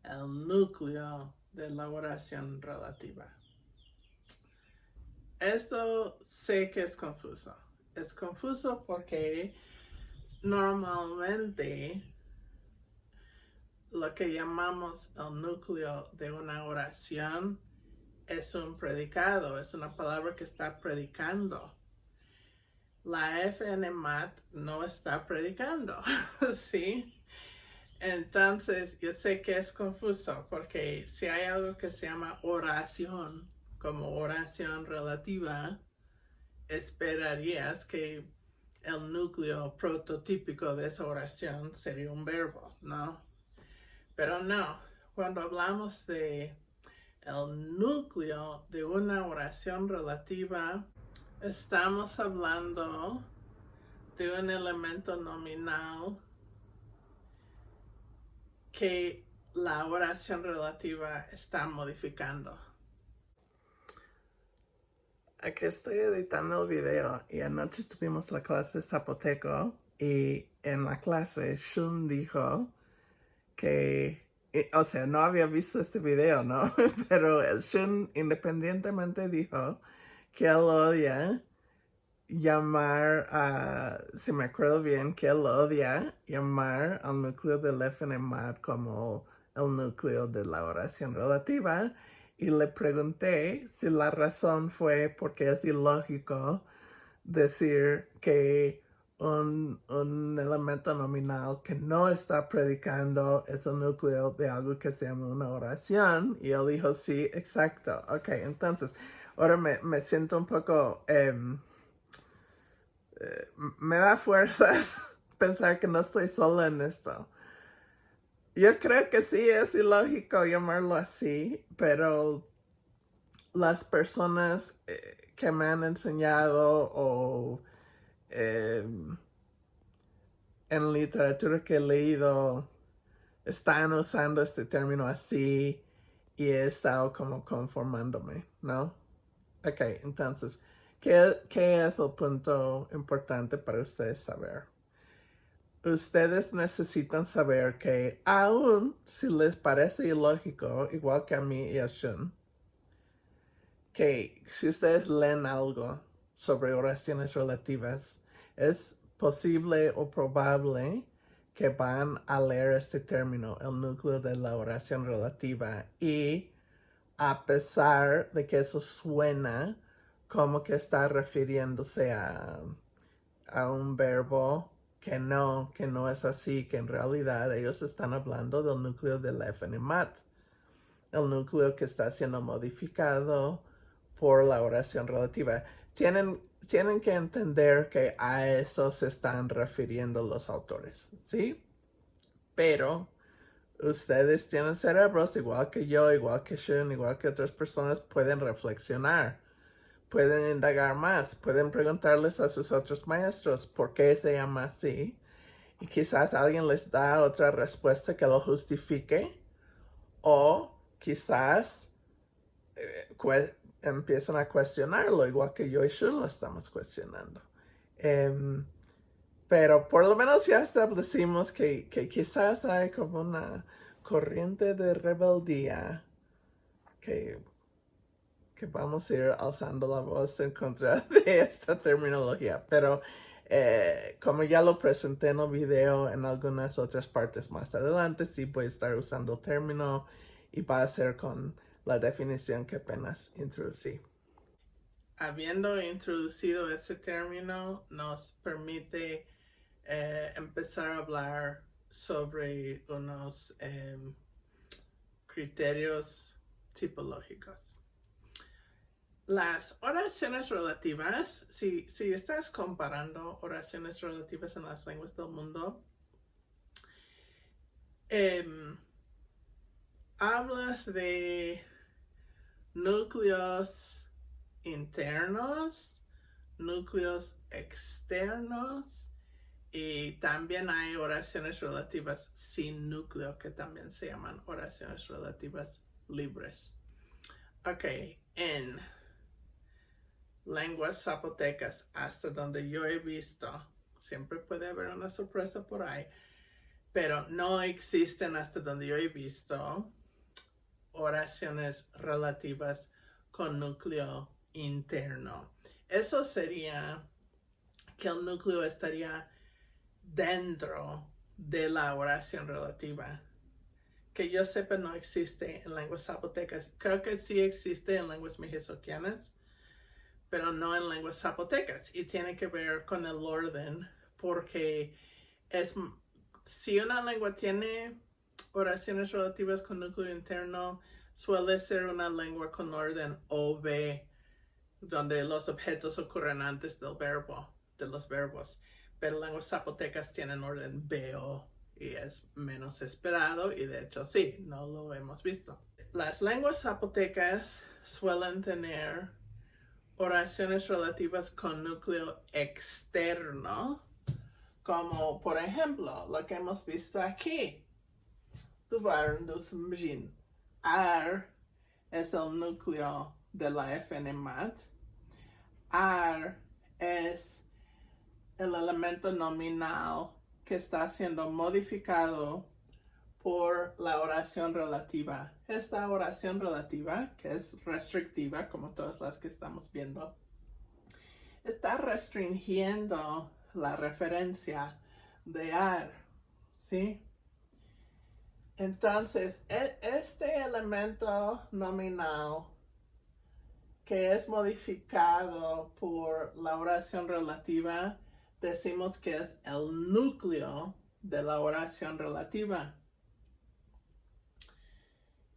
el núcleo de la oración relativa. Esto sé que es confuso. Es confuso porque normalmente lo que llamamos el núcleo de una oración es un predicado, es una palabra que está predicando. La FN-MAT no está predicando, ¿sí? Entonces, yo sé que es confuso porque si hay algo que se llama oración, como oración relativa, esperarías que el núcleo prototípico de esa oración sería un verbo, ¿no? Pero no, cuando hablamos de el núcleo de una oración relativa, estamos hablando de un elemento nominal que la oración relativa está modificando. Aquí estoy editando el video y anoche tuvimos la clase zapoteco y en la clase Shun dijo que, o sea, no había visto este video, ¿no? Pero el Shun independientemente dijo que él odia llamar a, si me acuerdo bien, que él odia llamar al núcleo del FN-MAT como el núcleo de la oración relativa, y le pregunté si la razón fue porque es ilógico decir que un elemento nominal que no está predicando es el núcleo de algo que se llama una oración, y él dijo sí, exacto. Ok, entonces ahora me siento un poco me da fuerzas pensar que no estoy sola en esto. Yo creo que sí es ilógico llamarlo así, pero las personas que me han enseñado o en literatura que he leído están usando este término así y he estado como conformándome, ¿no? Ok, entonces, ¿qué es el punto importante para ustedes saber? Ustedes necesitan saber que aun si les parece ilógico, igual que a mí y a Shun, que si ustedes leen algo sobre oraciones relativas, es posible o probable que van a leer este término, el núcleo de la oración relativa, y a pesar de que eso suena como que está refiriéndose a un verbo que no es así, que en realidad ellos están hablando del núcleo del FN-MAT, el núcleo que está siendo modificado por la oración relativa. Tienen que entender que a eso se están refiriendo los autores, ¿sí? Pero ustedes tienen cerebros igual que yo, igual que Shun, igual que otras personas, pueden reflexionar, pueden indagar más, pueden preguntarles a sus otros maestros por qué se llama así, y quizás alguien les da otra respuesta que lo justifique, o quizás empiezan a cuestionarlo, igual que yo y Shun lo estamos cuestionando. Pero por lo menos ya establecimos que quizás hay como una corriente de rebeldía que vamos a ir alzando la voz en contra de esta terminología. Pero como ya lo presenté en el video en algunas otras partes más adelante, sí voy a estar usando el término y va a ser con la definición que apenas introducí. habiendo introducido ese término, nos permite empezar a hablar sobre unos criterios tipológicos. Las oraciones relativas, si estás comparando oraciones relativas en las lenguas del mundo, hablas de núcleos internos, núcleos externos, y también hay oraciones relativas sin núcleo que también se llaman oraciones relativas libres. Ok, en lenguas zapotecas, hasta donde yo he visto, siempre puede haber una sorpresa por ahí, pero no existen hasta donde yo he visto oraciones relativas con núcleo interno. Eso sería que el núcleo estaría dentro de la oración relativa. Que yo sepa, no existe en lenguas zapotecas. Creo que sí existe en lenguas mijisoquianas, pero no en lenguas zapotecas. Y tiene que ver con el orden, porque si una lengua tiene oraciones relativas con núcleo interno, suele ser una lengua con orden OV, donde los objetos ocurren antes del verbo, de los verbos. Pero lenguas zapotecas tienen orden BO y es menos esperado, y de hecho sí, no lo hemos visto. Las lenguas zapotecas suelen tener oraciones relativas con núcleo externo, como por ejemplo lo que hemos visto aquí. Ar es el núcleo de la FNMAT. Ar es el elemento nominal que está siendo modificado por la oración relativa. Esta oración relativa, que es restrictiva, como todas las que estamos viendo, está restringiendo la referencia de ar, ¿sí? Entonces, este elemento nominal que es modificado por la oración relativa, decimos que es el núcleo de la oración relativa.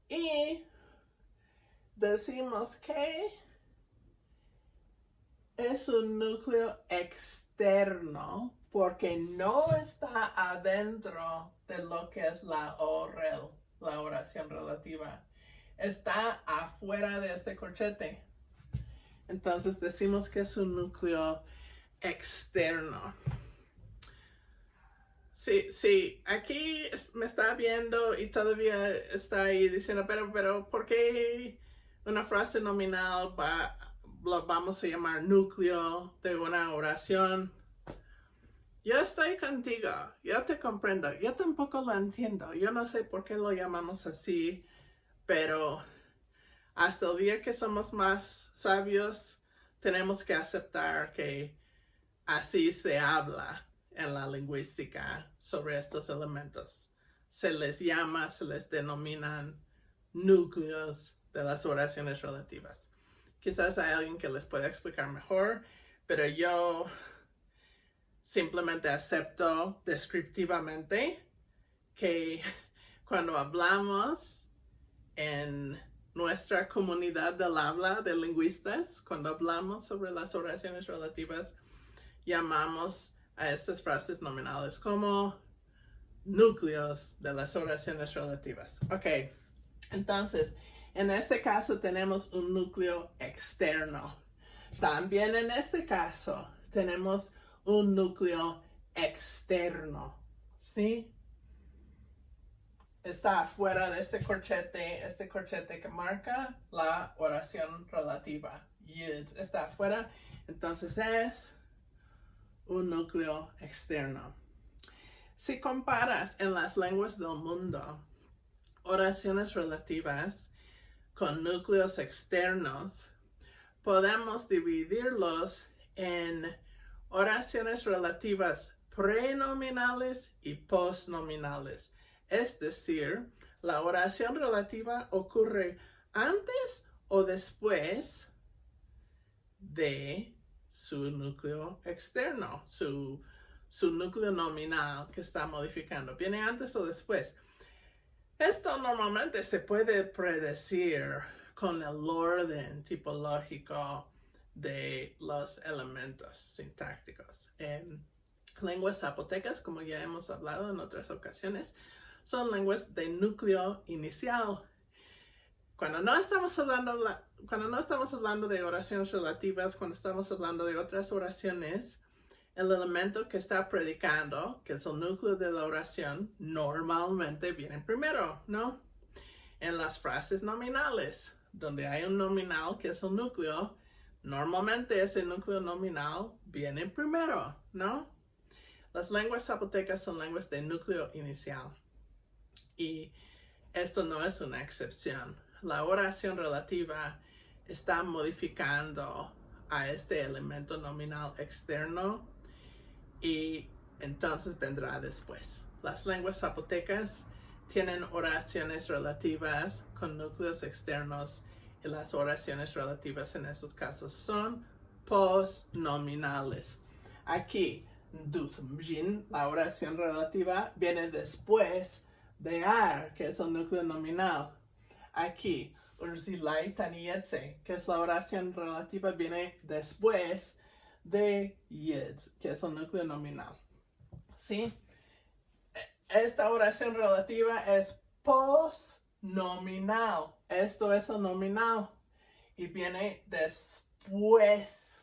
Y decimos que es un núcleo externo porque no está adentro de lo que es la OREL, la oración relativa. Está afuera de este corchete. Entonces decimos que es un núcleo externo. Sí, aquí me está viendo y todavía está ahí diciendo, pero ¿por qué una frase nominal lo vamos a llamar núcleo de una oración? Yo estoy contigo, yo te comprendo, yo tampoco lo entiendo, yo no sé por qué lo llamamos así, pero hasta el día que somos más sabios, tenemos que aceptar que así se habla en la lingüística sobre estos elementos. Se les llama, se les denominan núcleos de las oraciones relativas. Quizás hay alguien que les pueda explicar mejor, pero yo simplemente acepto descriptivamente que cuando hablamos en nuestra comunidad del habla de lingüistas, cuando hablamos sobre las oraciones relativas, llamamos a estas frases nominales como núcleos de las oraciones relativas. Ok, entonces, en este caso tenemos un núcleo externo. También en este caso tenemos un núcleo externo, ¿sí? Está afuera de este corchete que marca la oración relativa. Yud está afuera, entonces es un núcleo externo. Si comparas en las lenguas del mundo oraciones relativas con núcleos externos, podemos dividirlos en oraciones relativas prenominales y postnominales. Es decir, la oración relativa ocurre antes o después de su núcleo externo, su núcleo nominal que está modificando. ¿Viene antes o después? Esto normalmente se puede predecir con el orden tipológico de los elementos sintácticos. En lenguas zapotecas, como ya hemos hablado en otras ocasiones, son lenguas de núcleo inicial. Cuando no estamos hablando de oraciones relativas, cuando estamos hablando de otras oraciones, el elemento que está predicando, que es el núcleo de la oración, normalmente viene primero, ¿no? En las frases nominales, donde hay un nominal que es el núcleo, normalmente ese núcleo nominal viene primero, ¿no? Las lenguas zapotecas son lenguas de núcleo inicial. Y esto no es una excepción. La oración relativa está modificando a este elemento nominal externo y entonces vendrá después. Las lenguas zapotecas tienen oraciones relativas con núcleos externos y las oraciones relativas en esos casos son postnominales. Aquí, duthmjin, la oración relativa, viene después de ar, que es el núcleo nominal. Aquí, urzilai tanietse, que es la oración relativa, viene después de yeds, que es el núcleo nominal. ¿Sí? Esta oración relativa es postnominal. Esto es el nominal y viene después.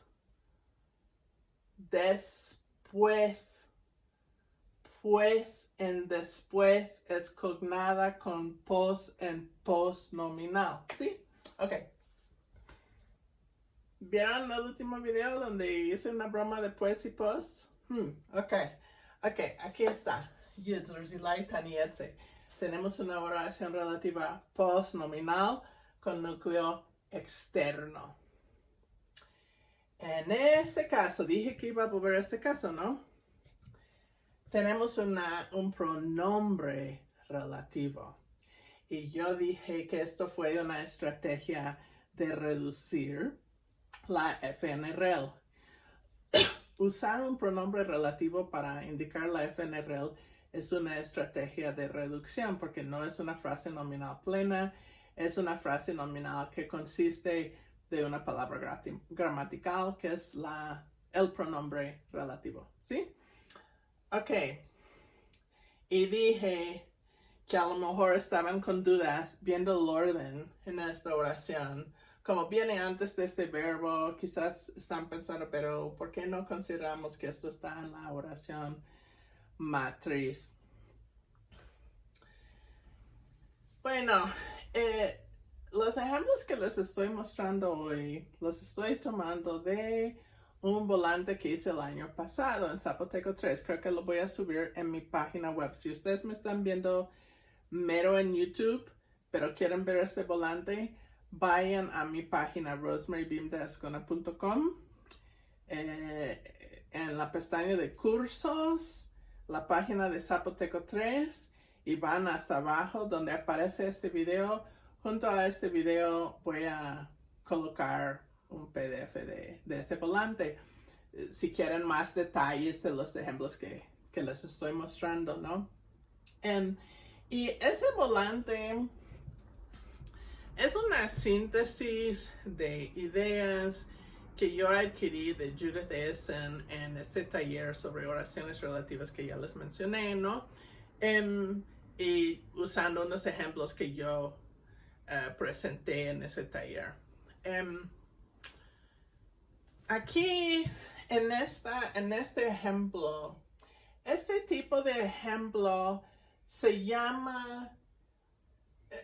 Pues en después es cognada con post en postnominal. ¿Sí? Ok. ¿Vieron el último video donde hice una broma de pues y post? Ok, aquí está. Tenemos una oración relativa postnominal con núcleo externo. En este caso, dije que iba a volver a este caso, ¿no? Tenemos un pronombre relativo. Y yo dije que esto fue una estrategia de reducir la FNRL. Usar un pronombre relativo para indicar la FNRL es una estrategia de reducción porque no es una frase nominal plena, es una frase nominal que consiste de una palabra gramatical que es el pronombre relativo, ¿sí? Ok. Y dije que a lo mejor estaban con dudas viendo el orden en esta oración. Como viene antes de este verbo, quizás están pensando, pero ¿por qué no consideramos que esto está en la oración matriz? Bueno, los ejemplos que les estoy mostrando hoy, los estoy tomando de un volante que hice el año pasado en Zapoteco 3. Creo que lo voy a subir en mi página web. Si ustedes me están viendo mero en YouTube, pero quieren ver este volante, vayan a mi página rosemarybeamdescona.com. En la pestaña de cursos, la página de Zapoteco 3 y van hasta abajo donde aparece este video. Junto a este video voy a colocar un PDF de ese volante. Si quieren más detalles de los ejemplos que les estoy mostrando, ¿no? Y ese volante es una síntesis de ideas que yo adquirí de Judith Essen en este taller sobre oraciones relativas que ya les mencioné, ¿no? Y usando unos ejemplos que yo presenté en ese taller. Aquí, en este ejemplo, este tipo de ejemplo se llama,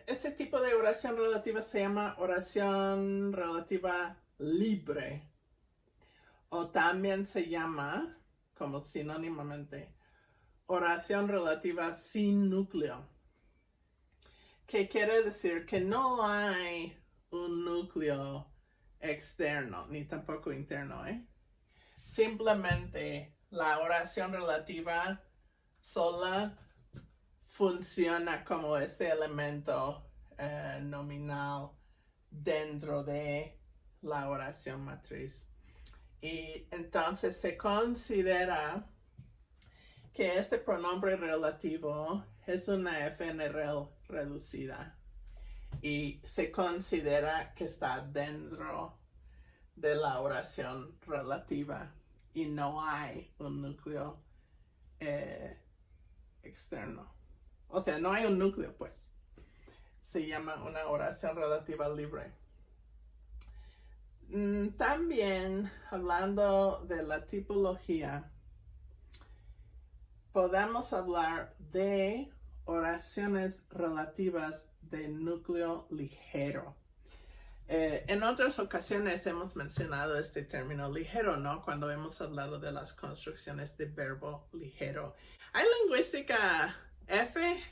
este tipo de oración relativa se llama oración relativa libre. O también se llama, como sinónimamente, oración relativa sin núcleo. Que quiere decir que no hay un núcleo externo, ni tampoco interno, ¿eh? Simplemente la oración relativa sola funciona como ese elemento nominal dentro de la oración matriz. Y entonces se considera que este pronombre relativo es una FNRL reducida y se considera que está dentro de la oración relativa y no hay un núcleo externo. O sea, no hay un núcleo, pues. Se llama una oración relativa libre. También, hablando de la tipología, podemos hablar de oraciones relativas de núcleo ligero. En otras ocasiones hemos mencionado este término ligero, ¿no? Cuando hemos hablado de las construcciones de verbo ligero. Hay lingüística F,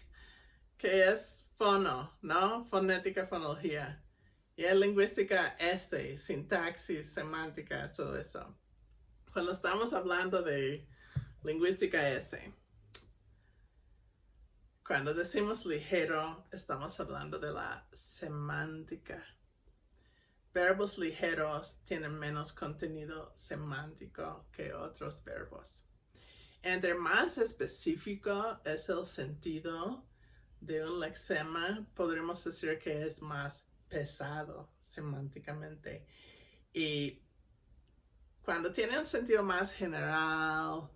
que es fono, ¿no? Fonética, fonología. Y hay lingüística S, sintaxis, semántica, todo eso. Cuando estamos hablando de lingüística S, cuando decimos ligero, estamos hablando de la semántica. Verbos ligeros tienen menos contenido semántico que otros verbos. Entre más específico es el sentido de un lexema, podremos decir que es más pesado semánticamente. Y cuando tiene un sentido más general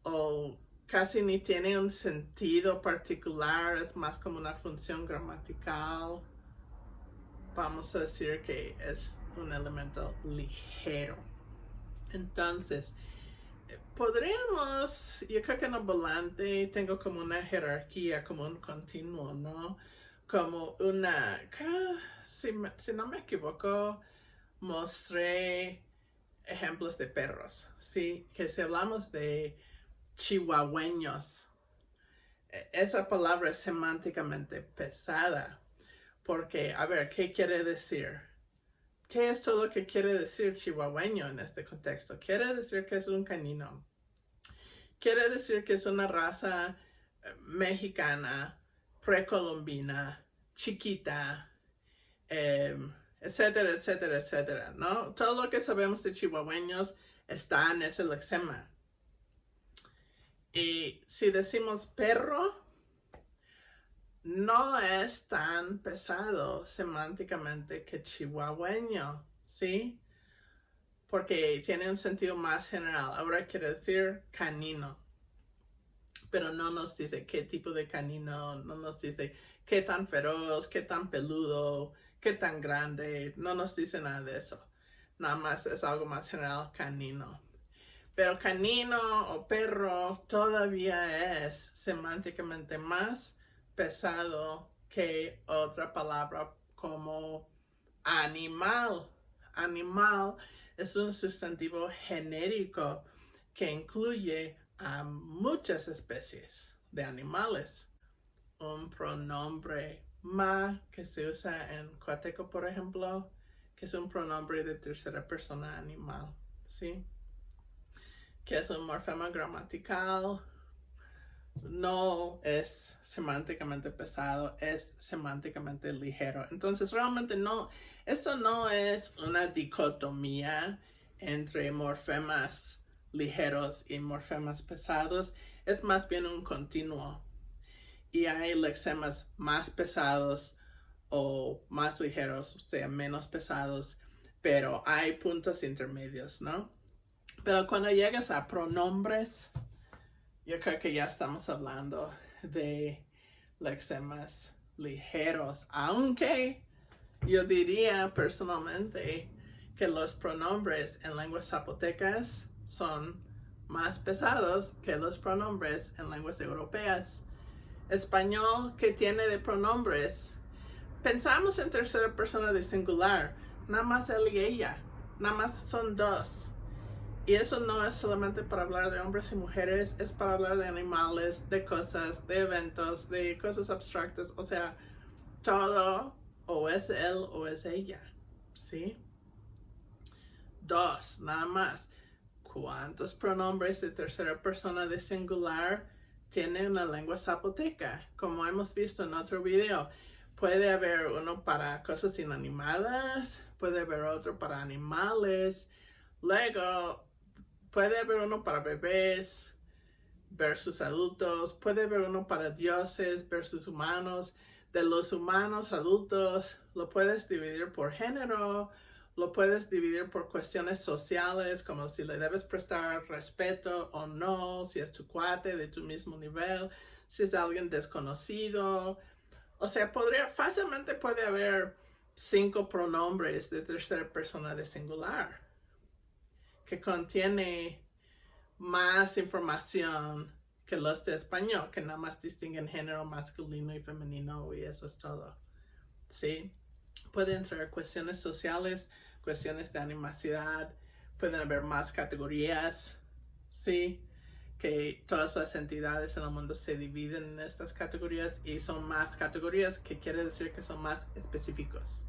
o casi ni tiene un sentido particular, es más como una función gramatical, vamos a decir que es un elemento ligero. Entonces, podríamos, yo creo que en el volante tengo como una jerarquía, como un continuo, ¿no? Como una, si no me equivoco, mostré ejemplos de perros, ¿sí? Que si hablamos de chihuahueños, esa palabra es semánticamente pesada, porque, a ver, ¿qué quiere decir? ¿Qué es todo lo que quiere decir chihuahueño en este contexto? Quiere decir que es un canino. Quiere decir que es una raza mexicana, precolombina, chiquita, etcétera, etcétera, etcétera, ¿no? Todo lo que sabemos de chihuahueños está en ese lexema. Y si decimos perro, no es tan pesado semánticamente que chihuahueño, ¿sí? Porque tiene un sentido más general. Ahora quiere decir canino. Pero no nos dice qué tipo de canino, no nos dice qué tan feroz, qué tan peludo, qué tan grande, no nos dice nada de eso. Nada más es algo más general, canino. Pero canino o perro todavía es semánticamente más pesado que otra palabra como animal. Animal es un sustantivo genérico que incluye a muchas especies de animales. Un pronombre ma que se usa en Coateco, por ejemplo, que es un pronombre de tercera persona animal, ¿sí? Que es un morfema gramatical, no es semánticamente pesado, es semánticamente ligero. Entonces realmente no, esto no es una dicotomía entre morfemas ligeros y morfemas pesados, es más bien un continuo. Y hay lexemas más pesados o más ligeros, o sea, menos pesados, pero hay puntos intermedios, ¿no? Pero cuando llegas a pronombres, yo creo que ya estamos hablando de lexemas ligeros, aunque yo diría personalmente que los pronombres en lenguas zapotecas son más pesados que los pronombres en lenguas europeas. Español, que tiene de pronombres, pensamos en tercera persona de singular, nada más él y ella, nada más son dos. Y eso no es solamente para hablar de hombres y mujeres, es para hablar de animales, de cosas, de eventos, de cosas abstractas, o sea, todo o es él o es ella, ¿sí? Dos, nada más. ¿Cuántos pronombres de tercera persona de singular tiene una lengua zapoteca? Como hemos visto en otro video. puede haber uno para cosas inanimadas, puede haber otro para animales, luego puede haber uno para bebés versus adultos, puede haber uno para dioses versus humanos. De los humanos adultos lo puedes dividir por género, lo puedes dividir por cuestiones sociales, como si le debes prestar respeto o no, si es tu cuate de tu mismo nivel, si es alguien desconocido. O sea, fácilmente puede haber 5 pronombres de tercera persona de singular que contiene más información que los de español, que nada más distinguen género masculino y femenino y eso es todo. ¿Sí? Pueden entrar cuestiones sociales, cuestiones de animosidad, pueden haber más categorías, ¿sí? Que todas las entidades en el mundo se dividen en estas categorías y son más categorías, que quiere decir que son más específicos.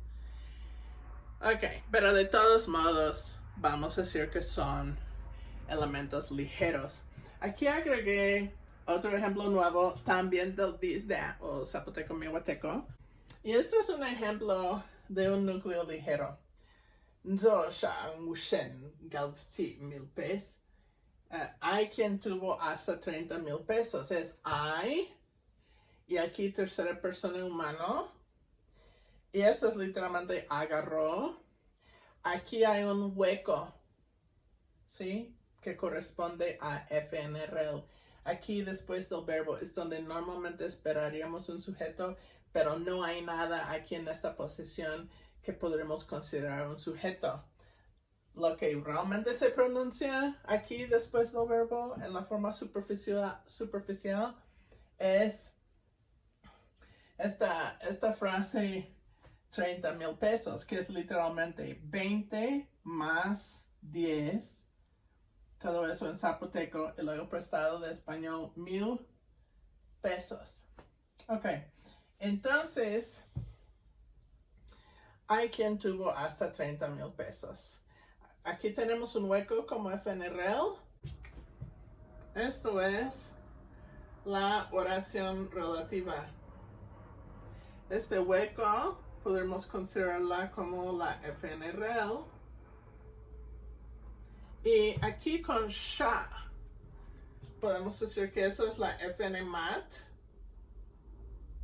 Ok, pero de todos modos vamos a decir que son elementos ligeros. Aquí agregué otro ejemplo nuevo también del Dizda o zapoteco mihuateco. Y esto es un ejemplo de un núcleo ligero. Hay quien tuvo hasta 30,000 pesos. Es hay. Y aquí tercera persona humano. Y esto es literalmente agarró. Aquí hay un hueco. ¿Sí? Que corresponde a FNRL. Aquí después del verbo es donde normalmente esperaríamos un sujeto, pero no hay nada aquí en esta posición que podremos considerar un sujeto. Lo que realmente se pronuncia aquí después del verbo en la forma superficial es esta frase 30,000 pesos, que es literalmente 20 más 10. Todo eso en zapoteco y luego prestado de español 1,000 pesos. Ok, entonces hay quien tuvo hasta 30,000 pesos. Aquí tenemos un hueco como FNRL. Esto es la oración relativa. Este hueco podemos considerarla como la FNRL. Y aquí con sha podemos decir que eso es la FNMAT.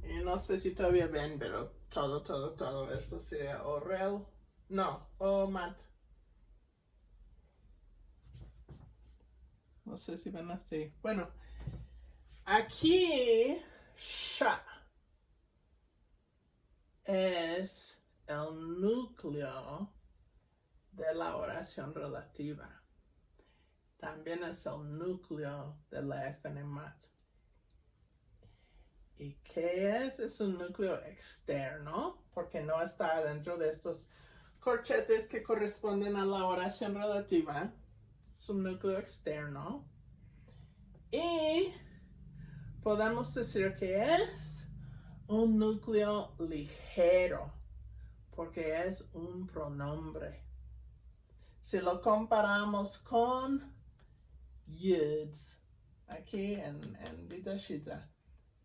Y no sé si todavía ven, pero todo esto sería OREL. No, OMAT. No sé si ven así. Bueno, aquí sha es el núcleo de la oración relativa. También es el núcleo de la FNMAT. ¿Y qué es? Es un núcleo externo, porque no está dentro de estos corchetes que corresponden a la oración relativa. Es un núcleo externo. Y podemos decir que es un núcleo ligero, porque es un pronombre. Si lo comparamos con yuds, aquí en Ditashita,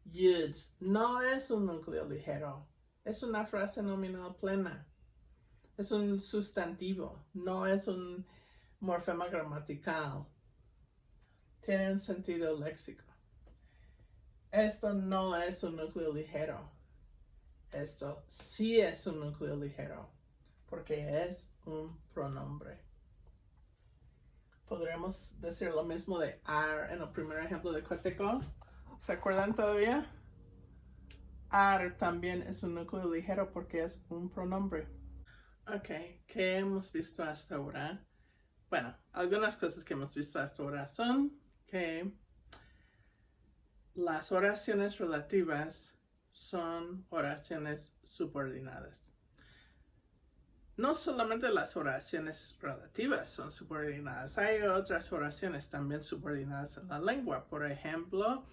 yuds no es un núcleo ligero, es una frase nominal plena, es un sustantivo, no es un morfema gramatical, tiene un sentido léxico. Esto no es un núcleo ligero, esto sí es un núcleo ligero, porque es un pronombre. Podríamos decir lo mismo de ar en el primer ejemplo de Coteco. ¿Se acuerdan todavía? Ar también es un núcleo ligero porque es un pronombre. Ok, ¿qué hemos visto hasta ahora? Bueno, algunas cosas que hemos visto hasta ahora son que las oraciones relativas son oraciones subordinadas. No solamente las oraciones relativas son subordinadas, hay otras oraciones también subordinadas en la lengua. Por ejemplo,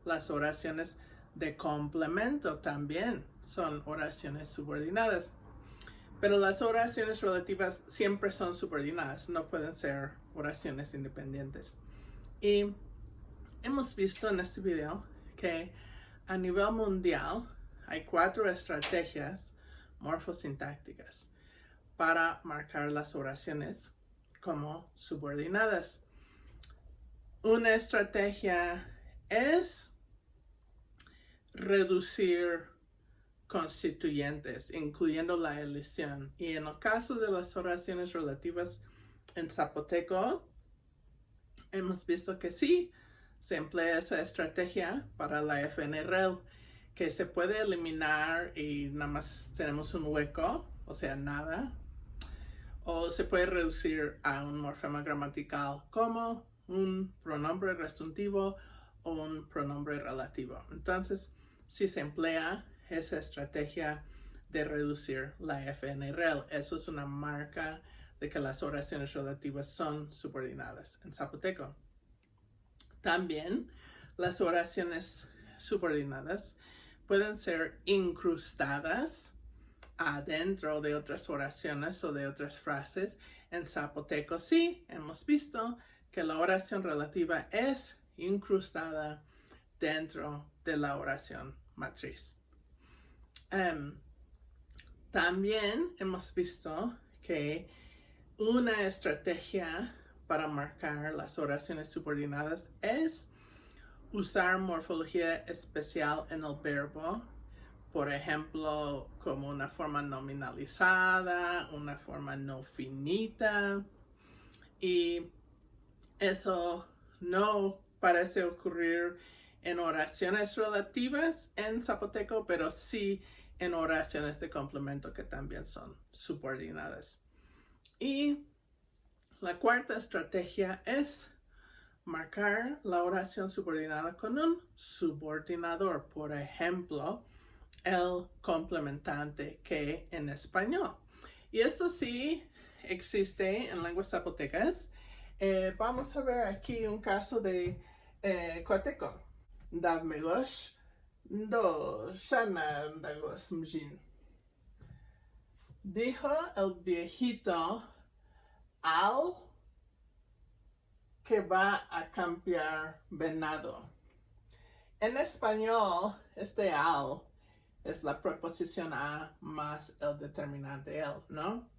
las oraciones de complemento también son oraciones subordinadas. Pero las oraciones relativas siempre son subordinadas, no pueden ser oraciones independientes. Y hemos visto en este video que a nivel mundial hay 4 estrategias morfosintácticas para marcar las oraciones como subordinadas. Una estrategia es reducir constituyentes, incluyendo la elisión. Y en el caso de las oraciones relativas en zapoteco, hemos visto que sí se emplea esa estrategia para la FNREL, que se puede eliminar y nada más tenemos un hueco, o sea, nada. O se puede reducir a un morfema gramatical como un pronombre resuntivo o un pronombre relativo. Entonces, si se emplea esa estrategia de reducir la FNREL, eso es una marca de que las oraciones relativas son subordinadas en zapoteco. También las oraciones subordinadas pueden ser incrustadas adentro de otras oraciones o de otras frases. En zapoteco sí, hemos visto que la oración relativa es incrustada dentro de la oración matriz. También hemos visto que una estrategia para marcar las oraciones subordinadas es usar morfología especial en el verbo, por ejemplo, como una forma nominalizada, una forma no finita, y eso no parece ocurrir en oraciones relativas en zapoteco, pero sí en oraciones de complemento que también son subordinadas. Y la cuarta estrategia es marcar la oración subordinada con un subordinador, por ejemplo, el complementante que en español. Y esto sí existe en lenguas zapotecas. Vamos a ver aquí un caso de coateco. Davmegosh do shana dagos mjin. Dijo el viejito al que va a cambiar venado. En español, este al es la preposición a más el determinante el, ¿no?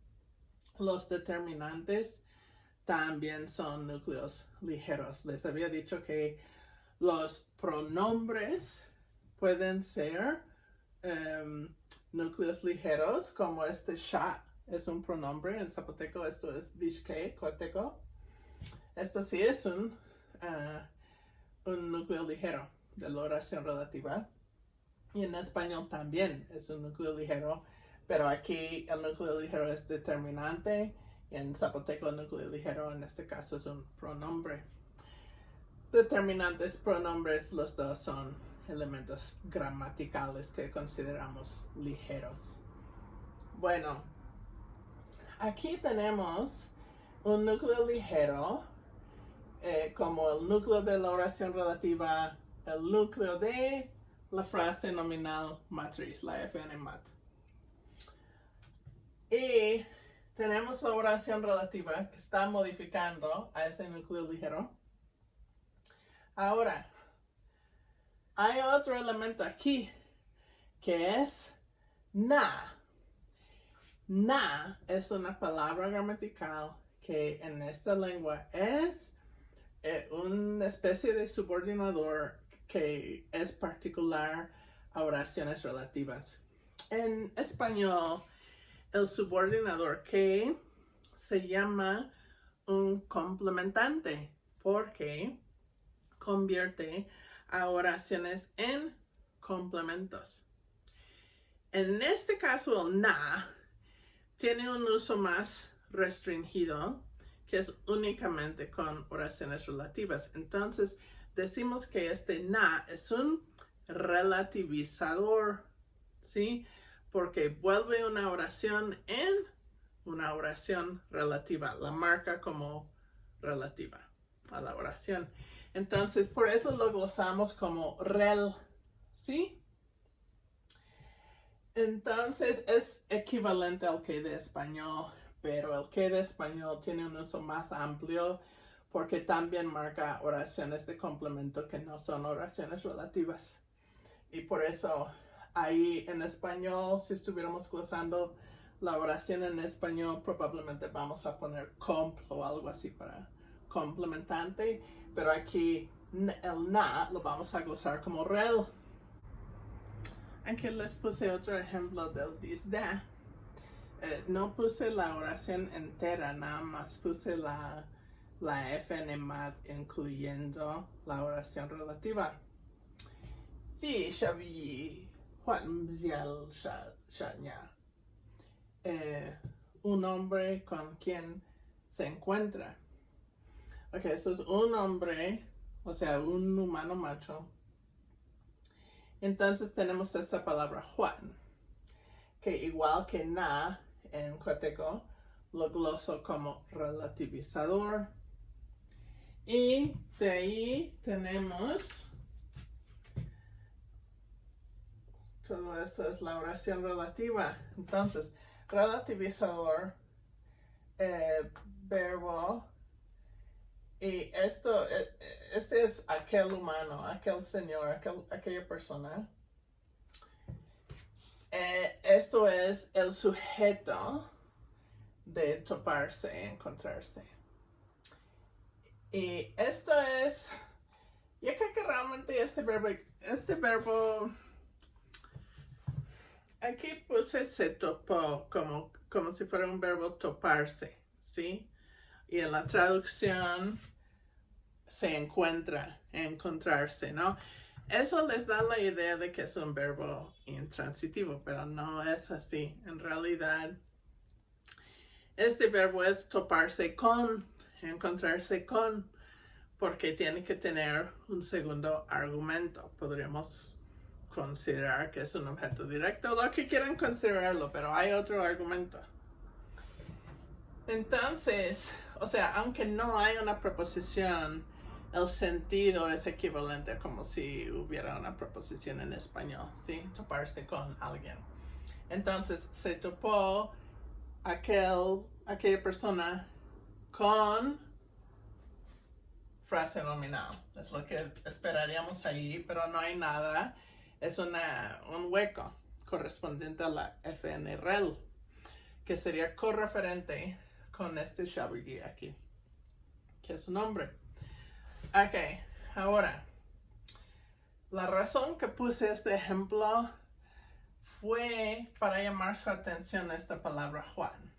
Los determinantes también son núcleos ligeros. Les había dicho que los pronombres pueden ser núcleos ligeros, como este sha es un pronombre en zapoteco, esto es dishke, coateco. Esto sí es un núcleo ligero de la oración relativa. Y en español también es un núcleo ligero, pero aquí el núcleo ligero es determinante y en zapoteco el núcleo ligero en este caso es un pronombre. Determinantes, pronombres, los dos son elementos gramaticales que consideramos ligeros. Bueno, aquí tenemos un núcleo ligero como el núcleo de la oración relativa, el núcleo de la frase nominal matriz, la FN-mat. Y tenemos la oración relativa que está modificando a ese núcleo ligero. Ahora, hay otro elemento aquí que es na. Na es una palabra gramatical que en esta lengua es una especie de subordinador que es particular a oraciones relativas. En español, el subordinador que se llama un complementante porque convierte a oraciones en complementos. En este caso, el na tiene un uso más restringido, que es únicamente con oraciones relativas. Entonces, decimos que este na es un relativizador, ¿sí? Porque vuelve una oración en una oración relativa, la marca como relativa a la oración. Entonces, por eso lo glosamos como rel, ¿sí? Entonces, es equivalente al que de español, pero el que de español tiene un uso más amplio porque también marca oraciones de complemento que no son oraciones relativas. Y por eso ahí en español, si estuviéramos glosando la oración en español, probablemente vamos a poner comp o algo así para complementante, pero aquí el na lo vamos a glosar como rel. Aquí les puse otro ejemplo del disda. No puse la oración entera, nada más puse la FN mat incluyendo la oración relativa. Fi shabi Juan Bzial Shanya. Un hombre con quien se encuentra. Ok, eso es un hombre, o sea, un humano macho. Entonces tenemos esta palabra Juan, que igual que na en Coateco, lo gloso como relativizador. Y de ahí tenemos, todo eso es la oración relativa. Entonces, relativizador, verbo, y este es aquel humano, aquel señor, aquella persona. Esto es el sujeto de toparse, encontrarse. Y esto es, yo creo que realmente este verbo, aquí puse se topó como si fuera un verbo toparse, ¿sí? Y en la traducción se encuentra, encontrarse, ¿no? Eso les da la idea de que es un verbo intransitivo, pero no es así. En realidad, este verbo es toparse con, encontrarse con, porque tiene que tener un segundo argumento. Podríamos considerar que es un objeto directo, lo que quieran considerarlo, pero hay otro argumento. Entonces, o sea, aunque no hay una preposición, el sentido es equivalente como si hubiera una preposición en español, ¿sí? Toparse con alguien. Entonces, se topó aquella persona con frase nominal. Es lo que esperaríamos ahí, pero no hay nada. Es un hueco correspondiente a la FN rel, que sería correferente con este shabigi aquí, que es un nombre. Ok, ahora, la razón que puse este ejemplo fue para llamar su atención a esta palabra Juan.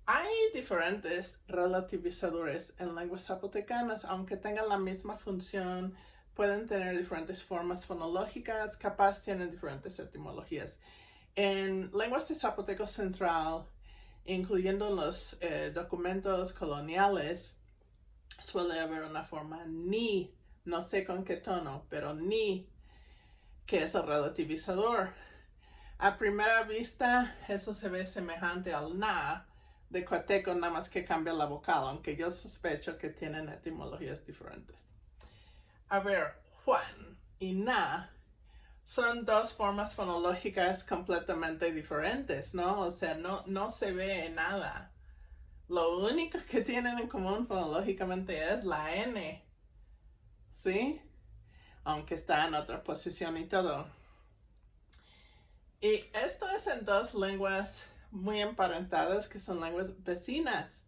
Hay diferentes relativizadores en lenguas zapotecanas, aunque tengan la misma función, pueden tener diferentes formas fonológicas, capaz tienen diferentes etimologías. En lenguas de zapoteco central, incluyendo los documentos coloniales, suele haber una forma ni, no sé con qué tono, pero ni, que es el relativizador. A primera vista, eso se ve semejante al na de Coateco, nada más que cambia la vocal, aunque yo sospecho que tienen etimologías diferentes. A ver, Juan y na son dos formas fonológicas completamente diferentes, ¿no? O sea, no se ve nada. Lo único que tienen en común fonológicamente es la N, ¿sí? Aunque está en otra posición y todo. Y esto es en dos lenguas muy emparentadas que son lenguas vecinas.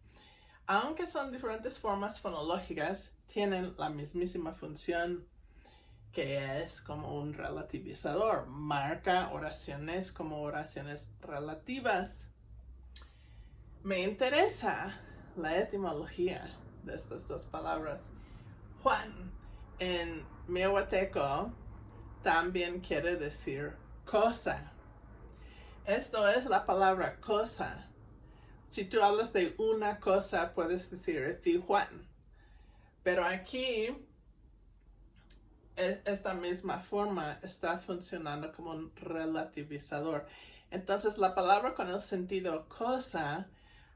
Aunque son diferentes formas fonológicas, tienen la mismísima función, que es como un relativizador. Marca oraciones como oraciones relativas. Me interesa la etimología de estas dos palabras. Juan en Miohuateco también quiere decir cosa. Esto es la palabra cosa. Si tú hablas de una cosa, puedes decir Juan. Pero aquí, esta misma forma está funcionando como un relativizador. Entonces, la palabra con el sentido cosa,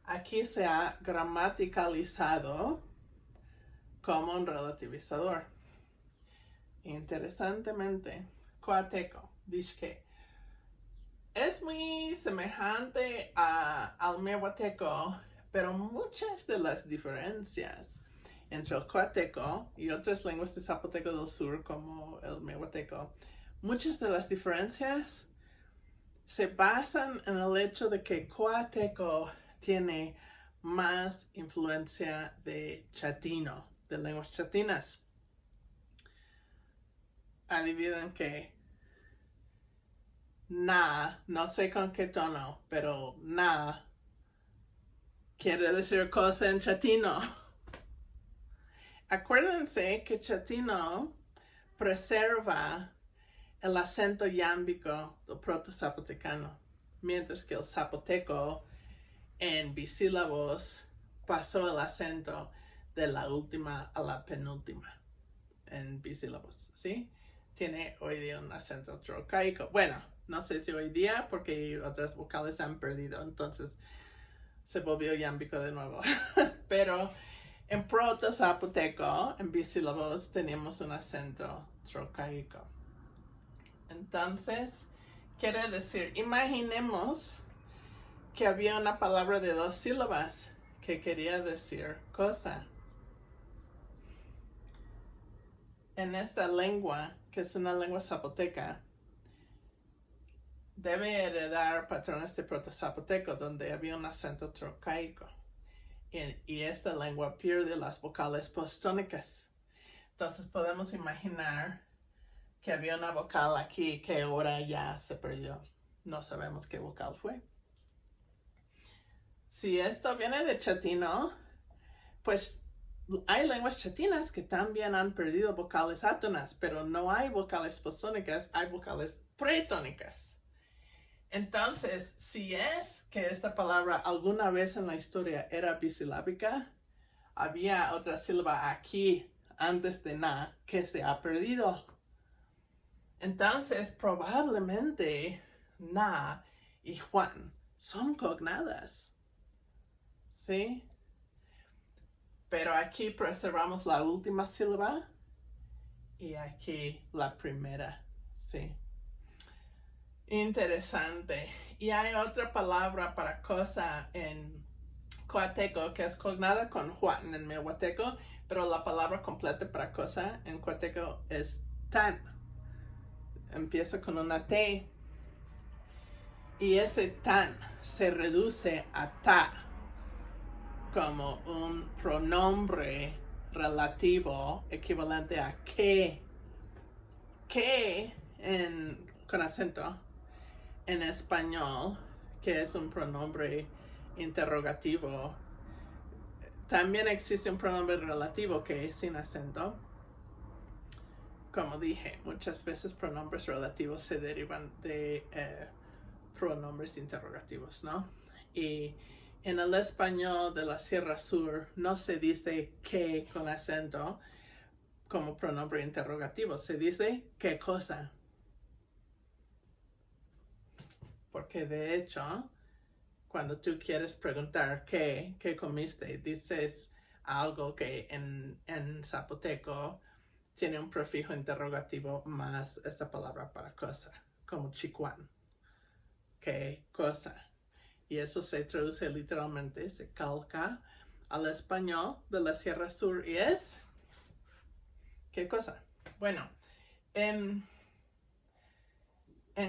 aquí se ha gramaticalizado como un relativizador. Interesantemente, Coateco dice que es muy semejante al Miohuateco, pero muchas de las diferencias entre el Coateco y otras lenguas de Zapoteco del Sur, como el Miohuateco, muchas de las diferencias se basan en el hecho de que Coateco tiene más influencia de chatino, de lenguas chatinas. Adivinen que na, no sé con qué tono, pero na quiere decir cosa en chatino. Acuérdense que chatino preserva el acento yámbico del proto-zapotecano, mientras que el zapoteco en bisílabos pasó el acento de la última a la penúltima en bisílabos, ¿sí? Tiene hoy día un acento trocaico. Bueno, no sé si hoy día, porque otras vocales se han perdido, entonces se volvió yámbico de nuevo. Pero en proto-zapoteco, en bisílabos, tenemos un acento trocaico. Entonces, quiere decir, imaginemos que había una palabra de 2 sílabas que quería decir cosa. En esta lengua, que es una lengua zapoteca, debe heredar patrones de proto-zapoteco donde había un acento trocaico. Y esta lengua pierde las vocales postónicas. Entonces podemos imaginar que había una vocal aquí que ahora ya se perdió. No sabemos qué vocal fue. Si esto viene de chatino, pues hay lenguas chatinas que también han perdido vocales átonas, pero no hay vocales postónicas, hay vocales pretónicas. Entonces, si es que esta palabra alguna vez en la historia era bisilábica, había otra sílaba aquí antes de na que se ha perdido. Entonces, probablemente na y Juan son cognadas. ¿Sí? Pero aquí preservamos la última sílaba y aquí la primera, ¿sí? Interesante. Y hay otra palabra para cosa en coateco que es cognada con Juan en mehuateco, pero la palabra completa para cosa en coateco es tan. Empieza con una T y ese tan se reduce a ta como un pronombre relativo equivalente a que con acento en español, que es un pronombre interrogativo. También existe un pronombre relativo que es sin acento. Como dije, muchas veces pronombres relativos se derivan de pronombres interrogativos, ¿no? Y en el español de la Sierra Sur no se dice que con acento como pronombre interrogativo, se dice qué cosa. Porque de hecho, cuando tú quieres preguntar qué comiste, dices algo que en zapoteco tiene un prefijo interrogativo más esta palabra para cosa, como chicuán. ¿Qué cosa? Y eso se traduce literalmente, se calca al español de la Sierra Sur y es ¿qué cosa? Bueno, en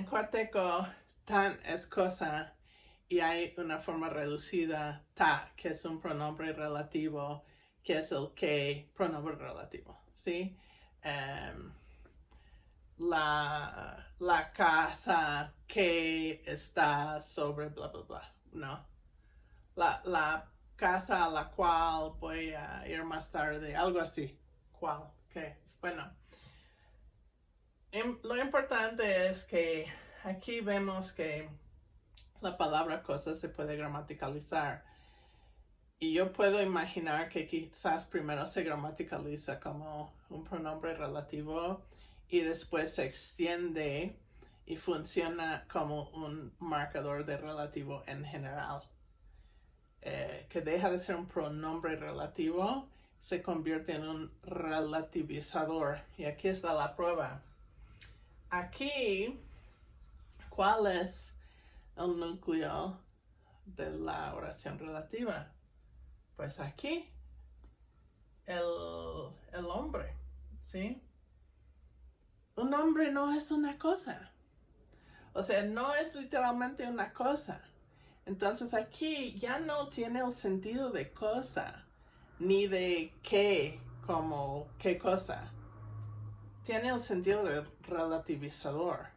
coateco tan es cosa y hay una forma reducida ta, que es un pronombre relativo, que es el que, pronombre relativo, ¿sí? La casa que está sobre bla, bla, bla, ¿no? La casa a la cual voy a ir más tarde, algo así. ¿Cuál? ¿Qué? Bueno, lo importante es que aquí vemos que la palabra cosa se puede gramaticalizar. Y yo puedo imaginar que quizás primero se gramaticaliza como un pronombre relativo y después se extiende y funciona como un marcador de relativo en general. Que deja de ser un pronombre relativo, se convierte en un relativizador. Y aquí está la prueba. Aquí, ¿cuál es el núcleo de la oración relativa? Pues aquí, el hombre, ¿sí? un nombre no es una cosa. O sea, no es literalmente una cosa. Entonces aquí ya no tiene el sentido de cosa, ni de qué, como qué cosa. Tiene el sentido de relativizador.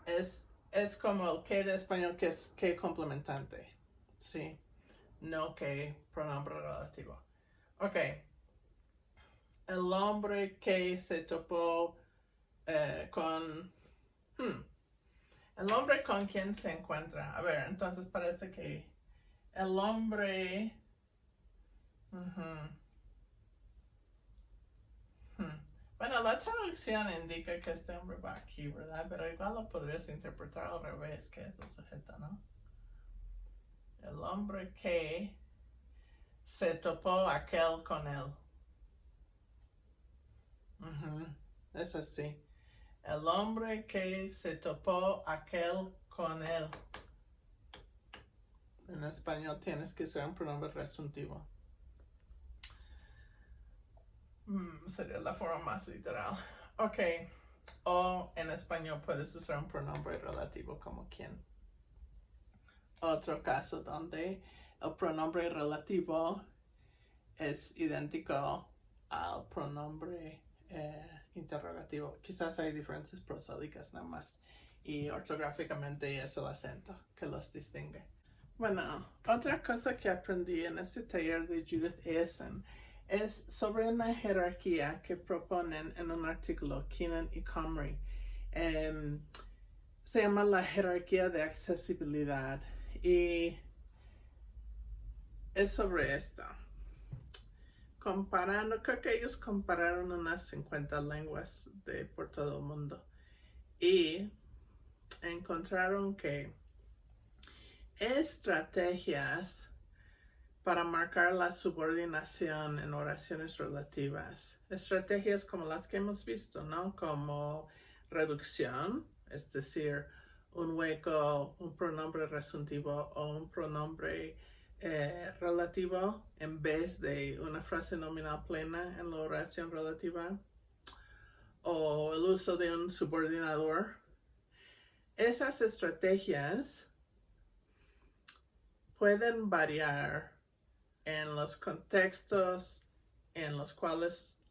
Es como el que de español, que es que complementante. Sí, no que pronombre relativo. Ok. El hombre que se topó con... El hombre con quien se encuentra. A ver, entonces parece que el hombre... Bueno, la traducción indica que este hombre va aquí, ¿verdad? Pero igual lo podrías interpretar al revés, que es el sujeto, ¿no? El hombre que se topó aquel con él. Es así. El hombre que se topó aquel con él. En español tienes que usar un pronombre resuntivo. Sería la forma más literal. Ok. O en español puedes usar un pronombre relativo como quien. Otro caso donde el pronombre relativo es idéntico al pronombre interrogativo. Quizás hay diferencias prosódicas nada más. Y ortográficamente es el acento que los distingue. Bueno, otra cosa que aprendí en este taller de Judith Essen es sobre una jerarquía que proponen en un artículo Keenan y Comrie. Se llama la jerarquía de accesibilidad y es sobre esto. Comparando, creo que ellos compararon unas 50 lenguas por todo el mundo y encontraron que estrategias para marcar la subordinación en oraciones relativas. Estrategias como las que hemos visto, ¿no? Como reducción, es decir, un hueco, un pronombre resuntivo o un pronombre relativo en vez de una frase nominal plena en la oración relativa, o el uso de un subordinador. Esas estrategias pueden variar en los contextos en los cuales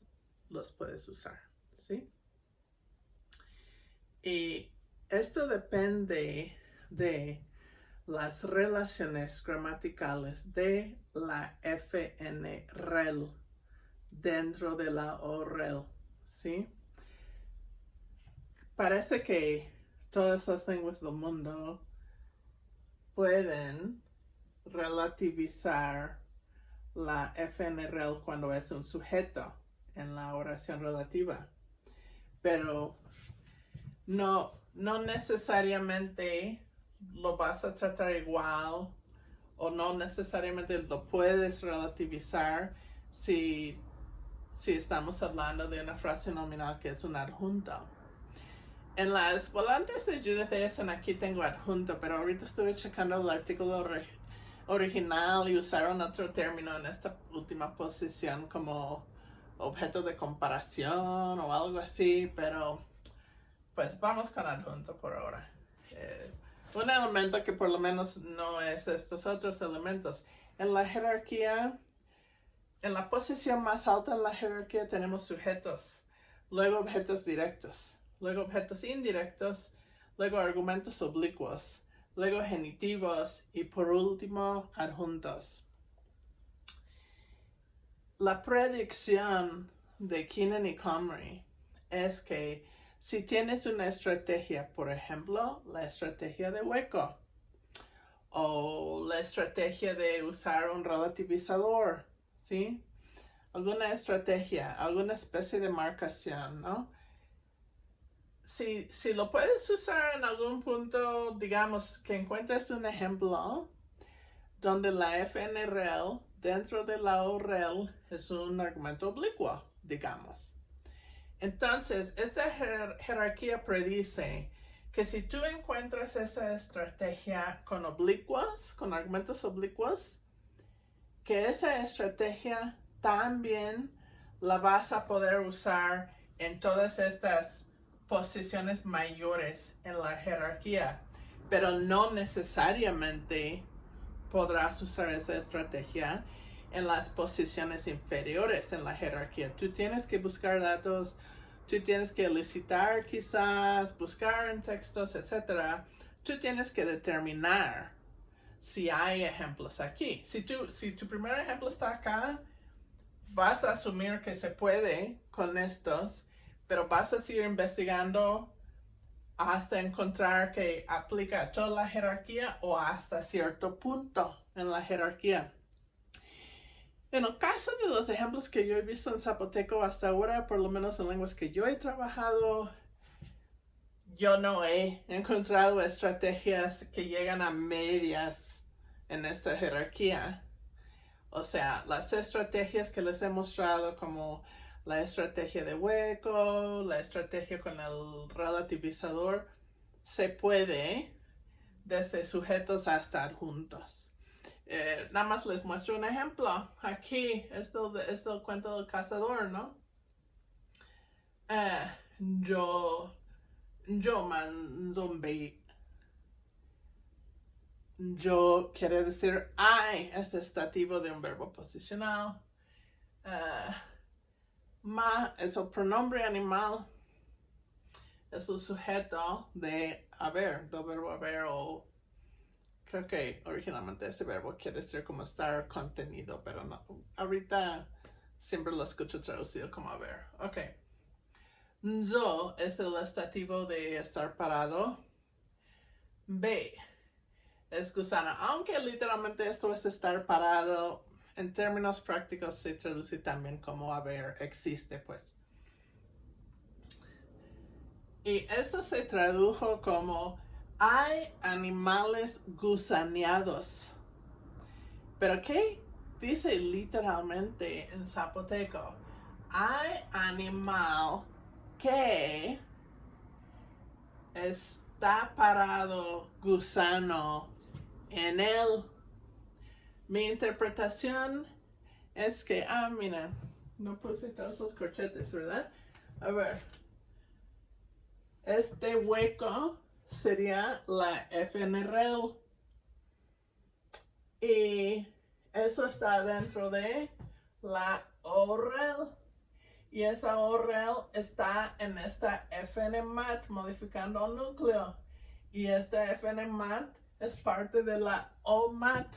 los puedes usar, ¿sí? Y esto depende de las relaciones gramaticales de la FNREL dentro de la OREL, ¿sí? Parece que todas las lenguas del mundo pueden relativizar la FNREL cuando es un sujeto en la oración relativa, pero no necesariamente lo vas a tratar igual o no necesariamente lo puedes relativizar si estamos hablando de una frase nominal que es un adjunto. En las volantes de Judith Essen aquí tengo adjunto, pero ahorita estuve checando el artículo original y usaron otro término en esta última posición como objeto de comparación o algo así, pero pues vamos con adjunto por ahora. Un elemento que por lo menos no es estos otros elementos. En la jerarquía, en la posición más alta en la jerarquía tenemos sujetos, luego objetos directos, luego objetos indirectos, luego argumentos oblicuos, luego genitivos y por último adjuntos. La predicción de Keenan y Comrie es que si tienes una estrategia, por ejemplo, la estrategia de hueco o la estrategia de usar un relativizador, ¿sí? Alguna estrategia, alguna especie de marcación, ¿no? Si lo puedes usar en algún punto, digamos que encuentres un ejemplo donde la FNREL dentro de la OREL es un argumento oblicuo, digamos. Entonces, esta jerarquía predice que si tú encuentras esa estrategia con oblicuos, con argumentos oblicuos, que esa estrategia también la vas a poder usar en todas estas posiciones mayores en la jerarquía, pero no necesariamente podrás usar esa estrategia en las posiciones inferiores en la jerarquía. Tú tienes que buscar datos, tú tienes que elicitar quizás, buscar en textos, etc. Tú tienes que determinar si hay ejemplos aquí. Si tu primer ejemplo está acá, vas a asumir que se puede con estos, pero vas a seguir investigando hasta encontrar que aplica a toda la jerarquía o hasta cierto punto en la jerarquía. En el caso de los ejemplos que yo he visto en zapoteco hasta ahora, por lo menos en lenguas que yo he trabajado, yo no he encontrado estrategias que llegan a medias en esta jerarquía. O sea, las estrategias que les he mostrado, como la estrategia de hueco, la estrategia con el relativizador, se puede desde sujetos hasta adjuntos. Nada más les muestro un ejemplo. Aquí es el cuento del cazador, ¿no? Yo man zombie. Yo quiere decir I es estativo de un verbo posicional. Ma es el pronombre animal. Es el sujeto de haber, del verbo haber, o creo que originalmente ese verbo quiere decir como estar contenido, pero no. Ahorita siempre lo escucho traducido como haber. Ok. Zo es el estativo de estar parado. B es gusano. Aunque literalmente esto es estar parado, en términos prácticos se traduce también como haber, existe, pues. Y esto se tradujo como hay animales gusaneados. ¿Pero qué dice literalmente en zapoteco? Hay animal que está parado gusano en él. Mi interpretación es que, mira, no puse todos los corchetes, ¿verdad? A ver, este hueco sería la FNRL y eso está dentro de la ORL y esa ORL está en esta FNMAT modificando el núcleo y esta FNMAT es parte de la OMAT.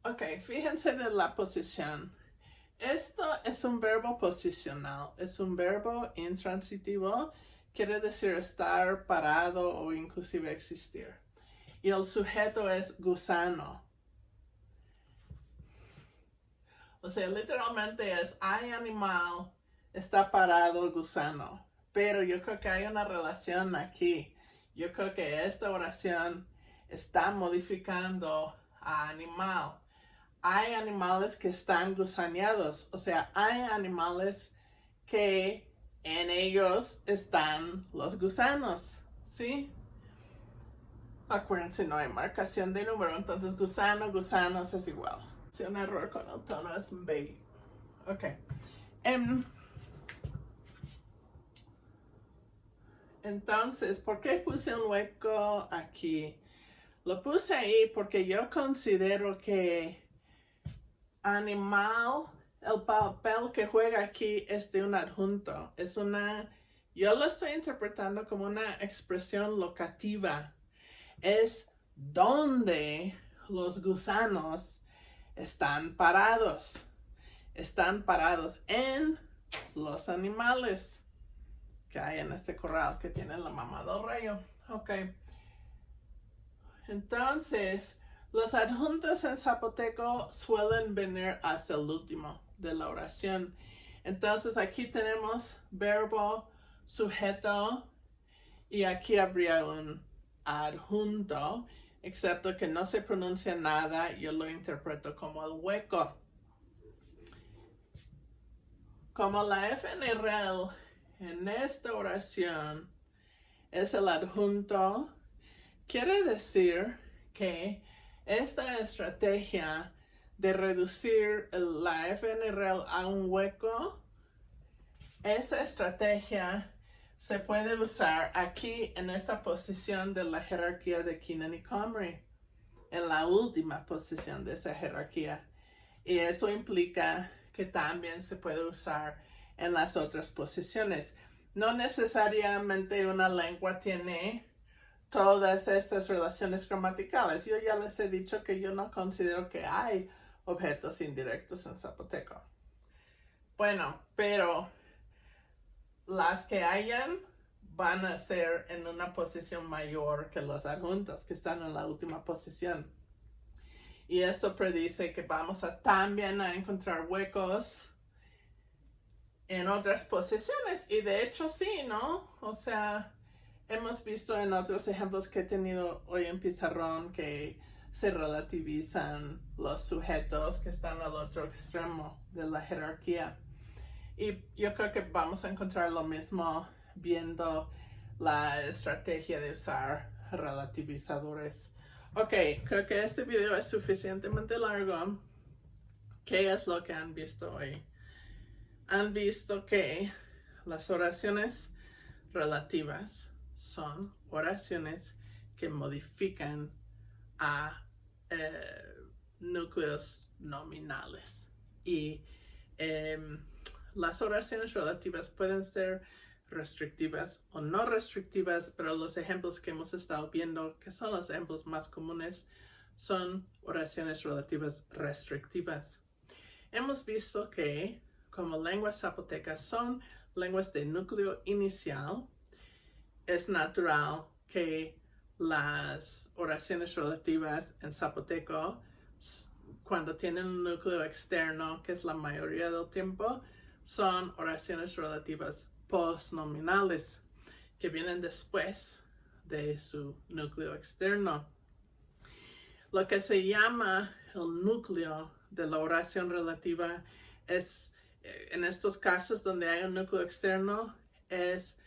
Ok, fíjense de la posición. Esto es un verbo posicional, es un verbo intransitivo, quiere decir estar parado o inclusive existir. Y el sujeto es gusano. O sea, literalmente es hay animal, está parado gusano. Pero yo creo que hay una relación aquí. Yo creo que esta oración está modificando a animal. Hay animales que están gusaneados, o sea, hay animales que en ellos están los gusanos, ¿sí? Acuérdense, no hay marcación de número, entonces gusano, gusanos es igual. Si un error con el tono es B. Ok. Entonces, ¿por qué puse un hueco aquí? Lo puse ahí porque yo considero que animal, el papel que juega aquí es de un adjunto. Yo lo estoy interpretando como una expresión locativa. Es donde los gusanos están parados. Están parados en los animales que hay en este corral que tiene la mamá del rayo. Ok. Entonces, los adjuntos en zapoteco suelen venir hasta el último de la oración. Entonces, aquí tenemos verbo, sujeto, y aquí habría un adjunto, excepto que no se pronuncia nada, yo lo interpreto como el hueco. Como la FNRL en esta oración es el adjunto, quiere decir que esta estrategia de reducir la FNRL a un hueco esa estrategia se puede usar aquí en esta posición de la jerarquía de Keenan y Comrie, en la última posición de esa jerarquía. Y eso implica que también se puede usar en las otras posiciones. No necesariamente una lengua tiene todas estas relaciones gramaticales. Yo ya les he dicho que yo no considero que hay objetos indirectos en zapoteco. Bueno, pero las que hayan van a ser en una posición mayor que los adjuntos que están en la última posición. Y esto predice que vamos a también a encontrar huecos en otras posiciones. Y de hecho sí, ¿no? O sea, hemos visto en otros ejemplos que he tenido hoy en pizarrón que se relativizan los sujetos que están al otro extremo de la jerarquía. Y yo creo que vamos a encontrar lo mismo viendo la estrategia de usar relativizadores. Ok, creo que este video es suficientemente largo. ¿Qué es lo que han visto hoy? Han visto que las oraciones relativas son oraciones que modifican a núcleos nominales. Y las oraciones relativas pueden ser restrictivas o no restrictivas, pero los ejemplos que hemos estado viendo, que son los ejemplos más comunes, son oraciones relativas restrictivas. Hemos visto que como lenguas zapotecas son lenguas de núcleo inicial, es natural que las oraciones relativas en zapoteco, cuando tienen un núcleo externo, que es la mayoría del tiempo, son oraciones relativas postnominales, que vienen después de su núcleo externo. Lo que se llama el núcleo de la oración relativa es, en estos casos donde hay un núcleo externo, es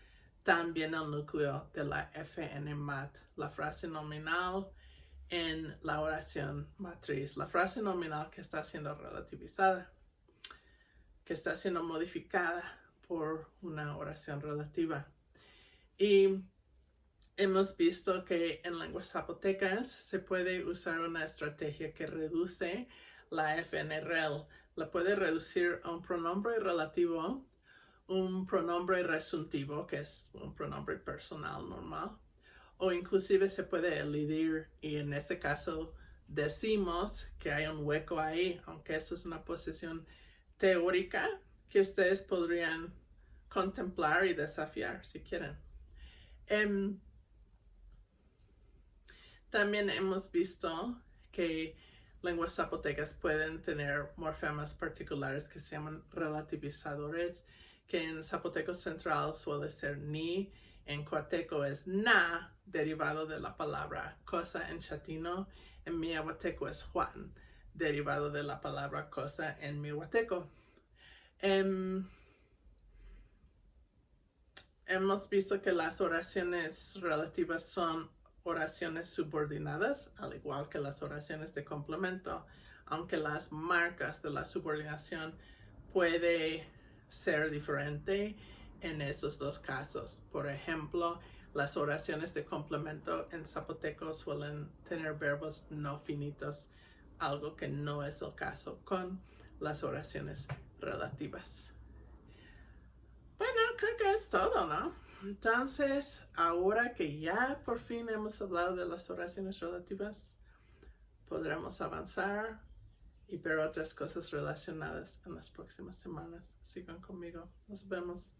también el núcleo de la FNMAT, la frase nominal en la oración matriz, la frase nominal que está siendo relativizada, que está siendo modificada por una oración relativa. Y hemos visto que en lenguas zapotecas se puede usar una estrategia que reduce la FNREL. La puede reducir a un pronombre relativo, un pronombre resuntivo, que es un pronombre personal normal, o inclusive se puede elidir, y en ese caso decimos que hay un hueco ahí, aunque eso es una posición teórica que ustedes podrían contemplar y desafiar si quieren. También hemos visto que lenguas zapotecas pueden tener morfemas particulares que se llaman relativizadores, que en zapoteco central suele ser ni, en coateco es na, derivado de la palabra cosa en chatino, en miahuateco es Juan, derivado de la palabra cosa en miahuateco. Hemos visto que las oraciones relativas son oraciones subordinadas, al igual que las oraciones de complemento, aunque las marcas de la subordinación puede ser diferente en esos dos casos. Por ejemplo, las oraciones de complemento en zapoteco suelen tener verbos no finitos, algo que no es el caso con las oraciones relativas. Bueno, creo que es todo, ¿no? Entonces, ahora que ya por fin hemos hablado de las oraciones relativas, podremos avanzar y ver otras cosas relacionadas en las próximas semanas. Sigan conmigo. Nos vemos.